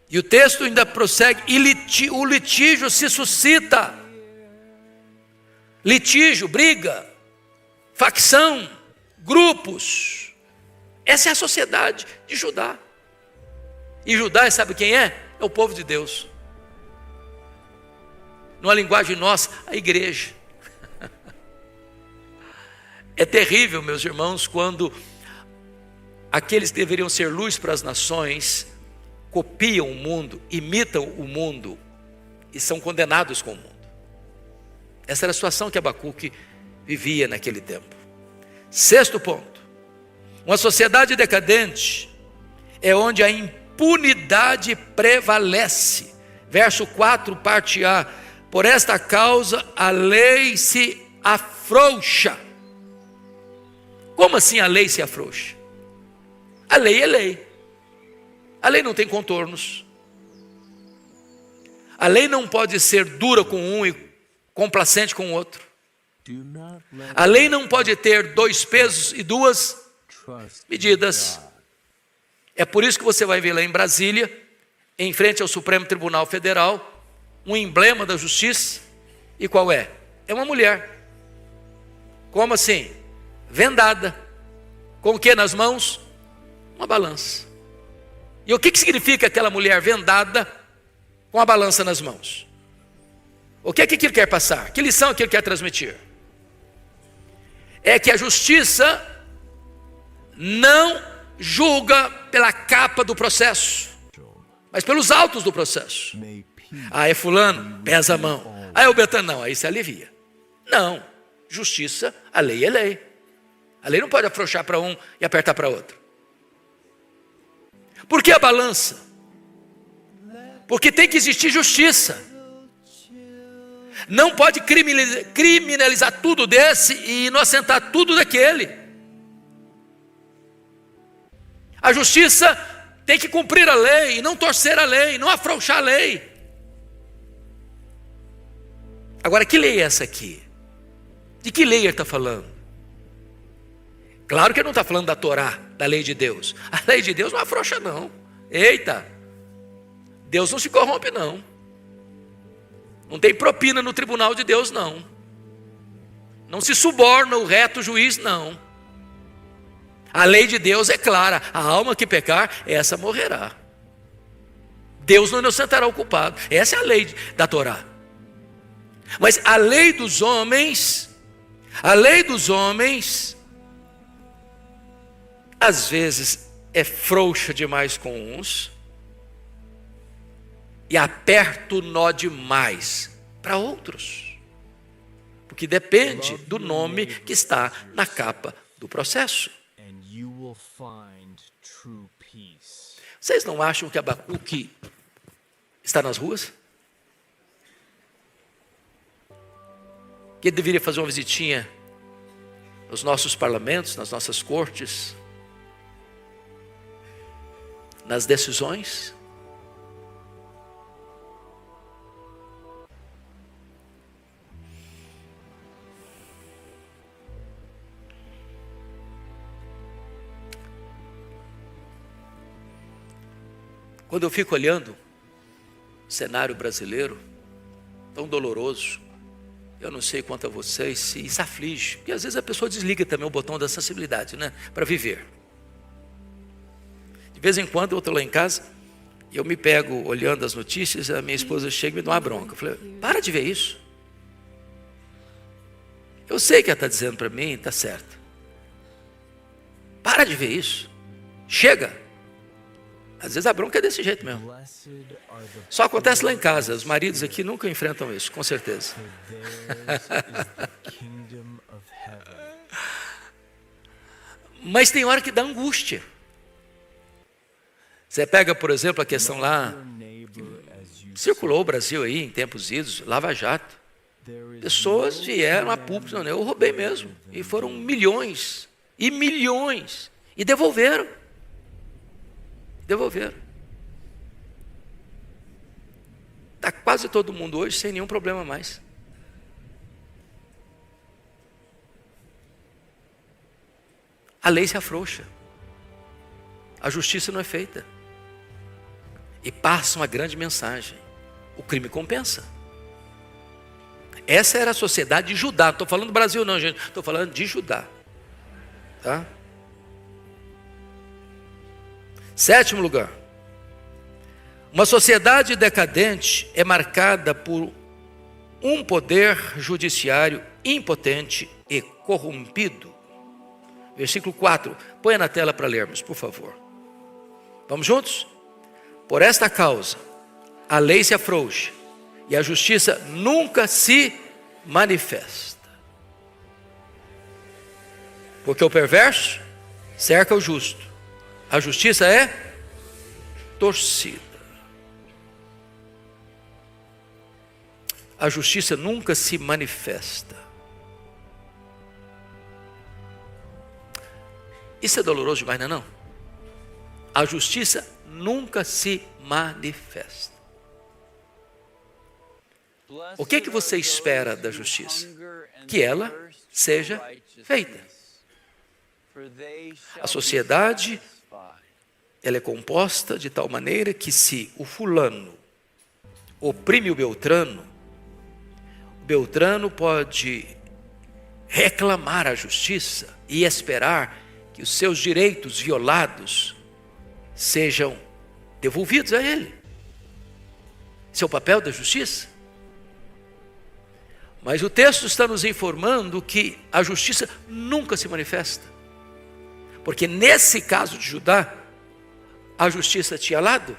Speaker 3: E o texto ainda prossegue, e o litígio se suscita. Litígio, briga, facção, grupos. Essa é a sociedade de Judá. E Judá, sabe quem é? É o povo de Deus. Numa linguagem nossa, a igreja. É terrível, meus irmãos, quando aqueles que deveriam ser luz para as nações copiam o mundo, imitam o mundo e são condenados com o mundo. Essa era a situação que Abacuque vivia naquele tempo. Sexto ponto. Uma sociedade decadente é onde a impunidade prevalece. Verso 4, parte A. Por esta causa a lei se afrouxa. Como assim a lei se afrouxa? A lei é lei. A lei não tem contornos. A lei não pode ser dura com um e complacente com o outro. A lei não pode ter dois pesos e duas medidas. É por isso que você vai ver lá em Brasília, em frente ao Supremo Tribunal Federal, um emblema da justiça. E qual é? É uma mulher. Como assim? Vendada. Com o que nas mãos? Uma balança. E o que significa aquela mulher vendada com a balança nas mãos? O que é que ele quer passar? Que lição é que ele quer transmitir? É que a justiça não julga pela capa do processo, mas pelos autos do processo. Ah, é fulano, pesa a mão. Ah, é o Betano, não, aí se alivia. Não, justiça, a lei é lei. A lei não pode afrouxar para um e apertar para outro. Por que a balança? Porque tem que existir justiça. Não pode criminalizar tudo desse e inocentar tudo daquele. A justiça tem que cumprir a lei, não torcer a lei, não afrouxar a lei. Agora, que lei é essa aqui? De que lei ele está falando? Claro que ele não está falando da Torá, da lei de Deus. A lei de Deus não afrouxa não. Eita, Deus não se corrompe não. Não tem propina no tribunal de Deus não. Não se suborna o reto juiz não. A lei de Deus é clara, a alma que pecar, essa morrerá. Deus não inocentará o culpado. Essa é a lei da Torá. Mas a lei dos homens, às vezes é frouxa demais com uns e aperta o nó demais para outros, porque depende do nome que está na capa do processo. Vocês não acham que Abacuque está nas ruas? Que ele deveria fazer uma visitinha nos nossos parlamentos, nas nossas cortes, nas decisões? Quando eu fico olhando o cenário brasileiro, tão doloroso, eu não sei quanto a vocês, se isso aflige, porque às vezes a pessoa desliga também o botão da sensibilidade, né, para viver. De vez em quando eu estou lá em casa, e eu me pego olhando as notícias, a minha esposa chega e me dá uma bronca. Eu falei, para de ver isso. Eu sei que ela está dizendo para mim, está certo. Para de ver isso. Chega. Às vezes a bronca é desse jeito mesmo. Só acontece lá em casa. Os maridos aqui nunca enfrentam isso, com certeza. Mas tem hora que dá angústia. Você pega, por exemplo, a questão lá, circulou o Brasil aí em tempos idos, Lava Jato. Pessoas vieram a público, eu roubei mesmo. E foram milhões, e milhões. E devolveram. Está quase todo mundo hoje sem nenhum problema mais. A lei se afrouxa. A justiça não é feita. E passa uma grande mensagem. O crime compensa. Essa era a sociedade de Judá. Não estou falando do Brasil não, gente. Estou falando de Judá. Tá? 7º lugar. Uma sociedade decadente é marcada por um poder judiciário impotente e corrompido. Versículo 4. Põe na tela para lermos, por favor. Vamos juntos? Por esta causa, a lei se afrouxa e a justiça nunca se manifesta. Porque o perverso cerca o justo. A justiça é torcida. A justiça nunca se manifesta. Isso é doloroso demais, não é não? A justiça nunca se manifesta. O que você espera da justiça? Que ela seja feita. A sociedade, ela é composta de tal maneira que se o fulano oprime o Beltrano pode reclamar a justiça e esperar que os seus direitos violados sejam devolvidos a ele. Esse é o papel da justiça. Mas o texto está nos informando que a justiça nunca se manifesta. Porque nesse caso de Judá, a justiça tinha lado.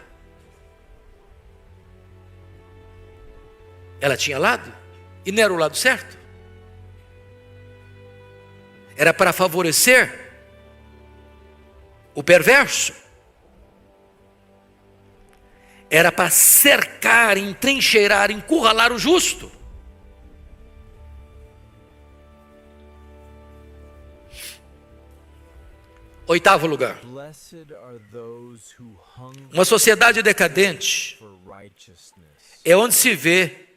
Speaker 3: Ela tinha lado e não era o lado certo. Era para favorecer o perverso. Era para cercar, entrincheirar, encurralar o justo. Oitavo lugar. Uma sociedade decadente é onde se vê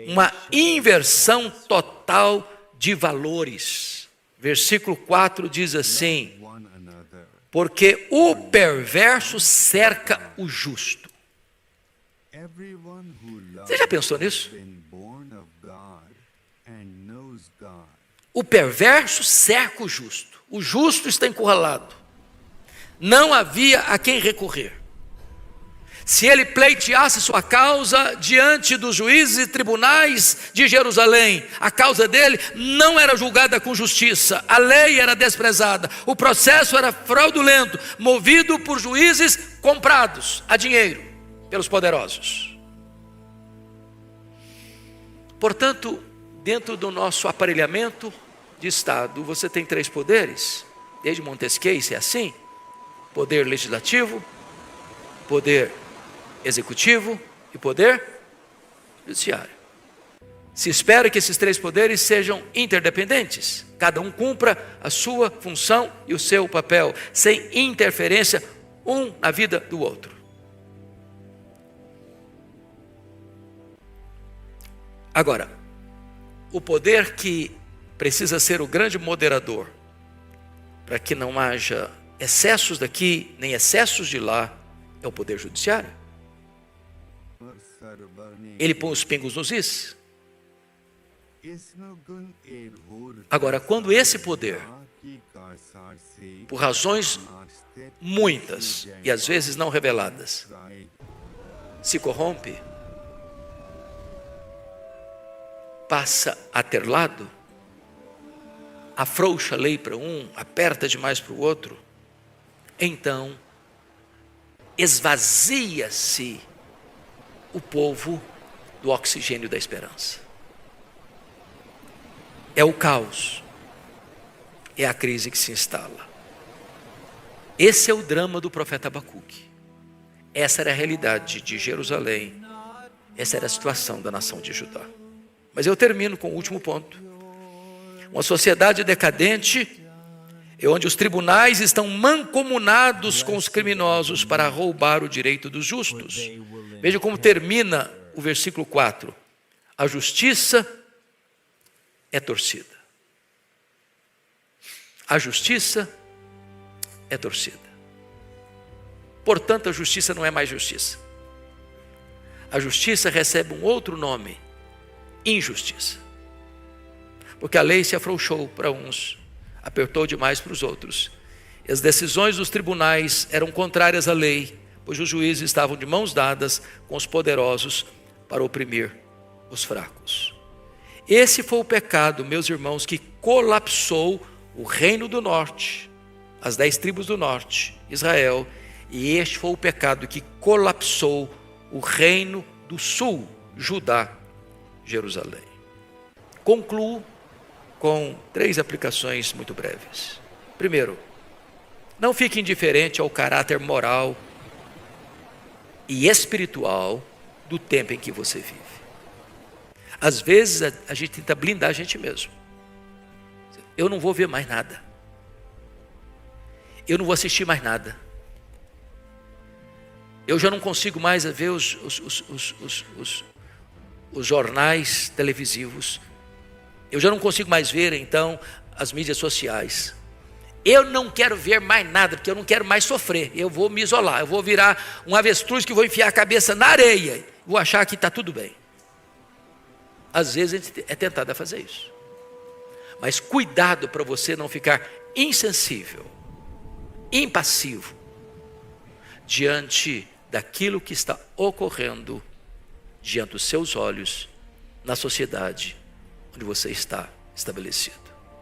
Speaker 3: uma inversão total de valores. Versículo 4 diz assim: porque o perverso cerca o justo. Você já pensou nisso? O perverso cerca o justo. O justo está encurralado. Não havia a quem recorrer. Se ele pleiteasse sua causa diante dos juízes e tribunais de Jerusalém, a causa dele não era julgada com justiça, a lei era desprezada, o processo era fraudulento, movido por juízes comprados a dinheiro pelos poderosos. Portanto, dentro do nosso aparelhamento de Estado, você tem 3 poderes, desde Montesquieu, isso é assim: poder legislativo, poder executivo e poder judiciário. Se espera que esses 3 poderes sejam interdependentes, cada um cumpra a sua função e o seu papel, sem interferência um na vida do outro. Agora, o poder que precisa ser o grande moderador, para que não haja excessos daqui, nem excessos de lá, é o poder judiciário. Ele põe os pingos nos is. Agora, quando esse poder, por razões muitas e às vezes não reveladas, se corrompe, passa a ter lado, afrouxa a lei para um, aperta demais para o outro, então esvazia-se o povo do oxigênio da esperança. É o caos, é a crise que se instala. Esse é o drama do profeta Abacuque. Essa era a realidade de Jerusalém, essa era a situação da nação de Judá. Mas eu termino com o último ponto. Uma sociedade decadente é onde os tribunais estão mancomunados com os criminosos para roubar o direito dos justos. Veja como termina o versículo 4. A justiça é torcida. A justiça é torcida. Portanto, a justiça não é mais justiça. A justiça recebe um outro nome: injustiça. Porque a lei se afrouxou para uns, apertou demais para os outros. E as decisões dos tribunais eram contrárias à lei, pois os juízes estavam de mãos dadas com os poderosos para oprimir os fracos. Esse foi o pecado, meus irmãos, que colapsou o reino do norte, as 10 tribos do norte, Israel, e este foi o pecado que colapsou o reino do sul, Judá, Jerusalém. Concluo com 3 aplicações muito breves. Primeiro, não fique indiferente ao caráter moral e espiritual do tempo em que você vive. Às vezes a gente tenta blindar a gente mesmo. Eu não vou ver mais nada. Eu não vou assistir mais nada. Eu já não consigo mais ver os jornais televisivos. Eu já não consigo mais ver, então, as mídias sociais. Eu não quero ver mais nada, porque eu não quero mais sofrer. Eu vou me isolar, eu vou virar um avestruz que vou enfiar a cabeça na areia. Vou achar que está tudo bem. Às vezes a gente é tentado a fazer isso. Mas cuidado para você não ficar insensível, impassivo, diante daquilo que está ocorrendo diante dos seus olhos na sociedade onde você está estabelecido.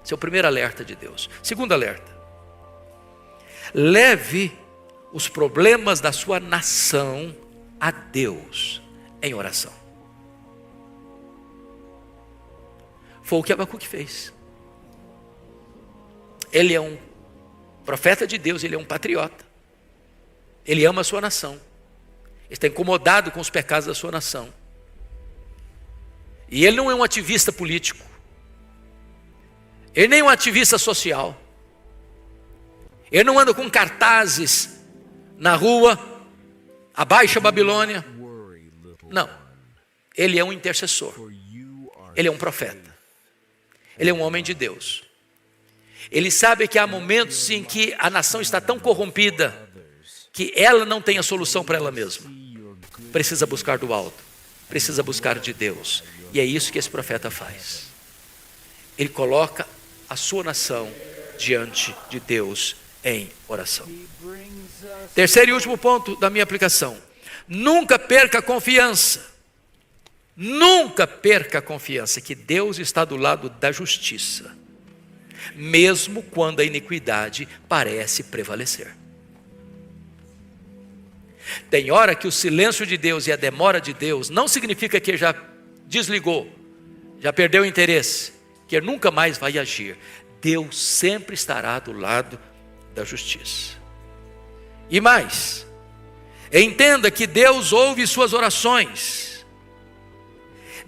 Speaker 3: Esse é o primeiro alerta de Deus. Segundo alerta: leve os problemas da sua nação a Deus em oração. Foi o que Abacuque fez. Ele é um profeta de Deus, ele é um patriota. Ele ama a sua nação. Ele está incomodado com os pecados da sua nação. E ele não é um ativista político. Ele nem é um ativista social. Ele não anda com cartazes na rua, abaixa a Babilônia. Não. Ele é um intercessor. Ele é um profeta. Ele é um homem de Deus. Ele sabe que há momentos em que a nação está tão corrompida que ela não tem a solução para ela mesma. Precisa buscar do alto. Precisa buscar de Deus. E é isso que esse profeta faz. Ele coloca a sua nação diante de Deus em oração. Terceiro e último ponto da minha aplicação: nunca perca a confiança. Nunca perca a confiança que Deus está do lado da justiça, mesmo quando a iniquidade parece prevalecer. Tem hora que o silêncio de Deus e a demora de Deus não significa que ele já desligou, já perdeu o interesse, que ele nunca mais vai agir. Deus sempre estará do lado da justiça. E mais, entenda que Deus ouve suas orações,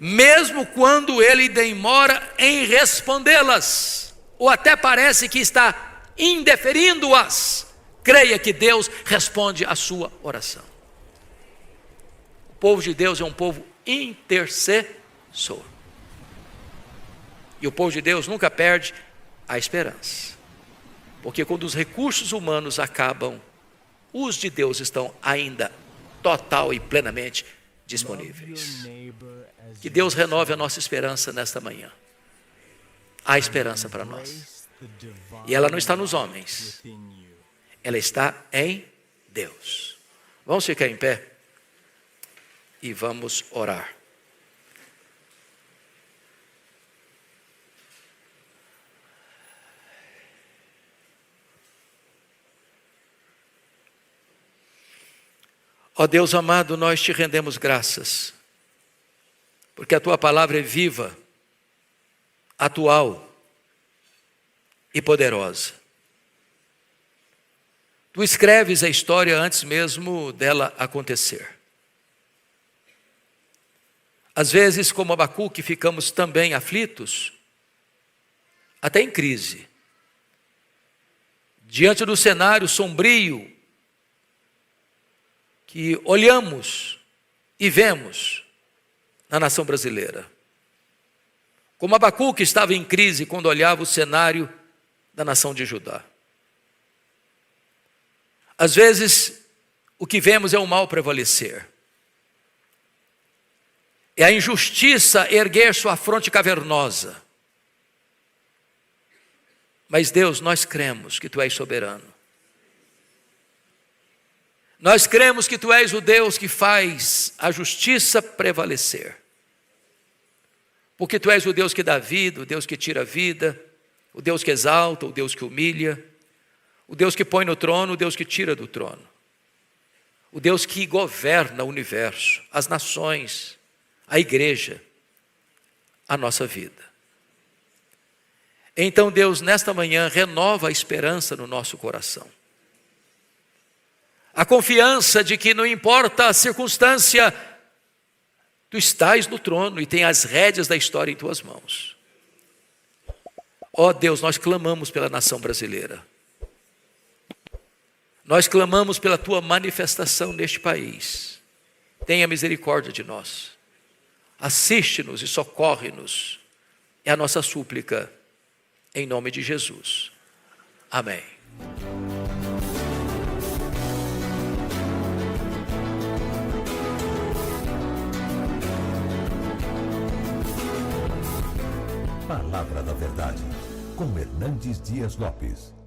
Speaker 3: mesmo quando ele demora em respondê-las, ou até parece que está indeferindo-as. Creia que Deus responde a sua oração. O povo de Deus é um povo intercessor. E o povo de Deus nunca perde a esperança. Porque quando os recursos humanos acabam, os de Deus estão ainda total e plenamente disponíveis. Que Deus renove a nossa esperança nesta manhã. Há esperança para nós. E ela não está nos homens. ela está em Deus. Vamos ficar em pé e vamos orar. Ó Deus amado, nós te rendemos graças, porque a tua palavra é viva, atual e poderosa. Tu escreves a história antes mesmo dela acontecer. Às vezes, como Abacuque, ficamos também aflitos, até em crise, diante do cenário sombrio que olhamos e vemos na nação brasileira. Como Abacuque estava em crise quando olhava o cenário da nação de Judá. Às vezes, o que vemos é o mal prevalecer. É a injustiça erguer sua fronte cavernosa. Mas Deus, nós cremos que Tu és soberano. Nós cremos que Tu és o Deus que faz a justiça prevalecer. Porque Tu és o Deus que dá vida, o Deus que tira a vida, o Deus que exalta, o Deus que humilha, o Deus que põe no trono, o Deus que tira do trono. O Deus que governa o universo, as nações, a igreja, a nossa vida. Então Deus, nesta manhã, renova a esperança no nosso coração. A confiança de que não importa a circunstância, Tu estás no trono e tem as rédeas da história em Tuas mãos. Ó Deus, nós clamamos pela nação brasileira. Nós clamamos pela Tua manifestação neste país. Tenha misericórdia de nós. Assiste-nos e socorre-nos. É a nossa súplica, em nome de Jesus. Amém.
Speaker 2: Palavra da Verdade, com Hernandes Dias Lopes.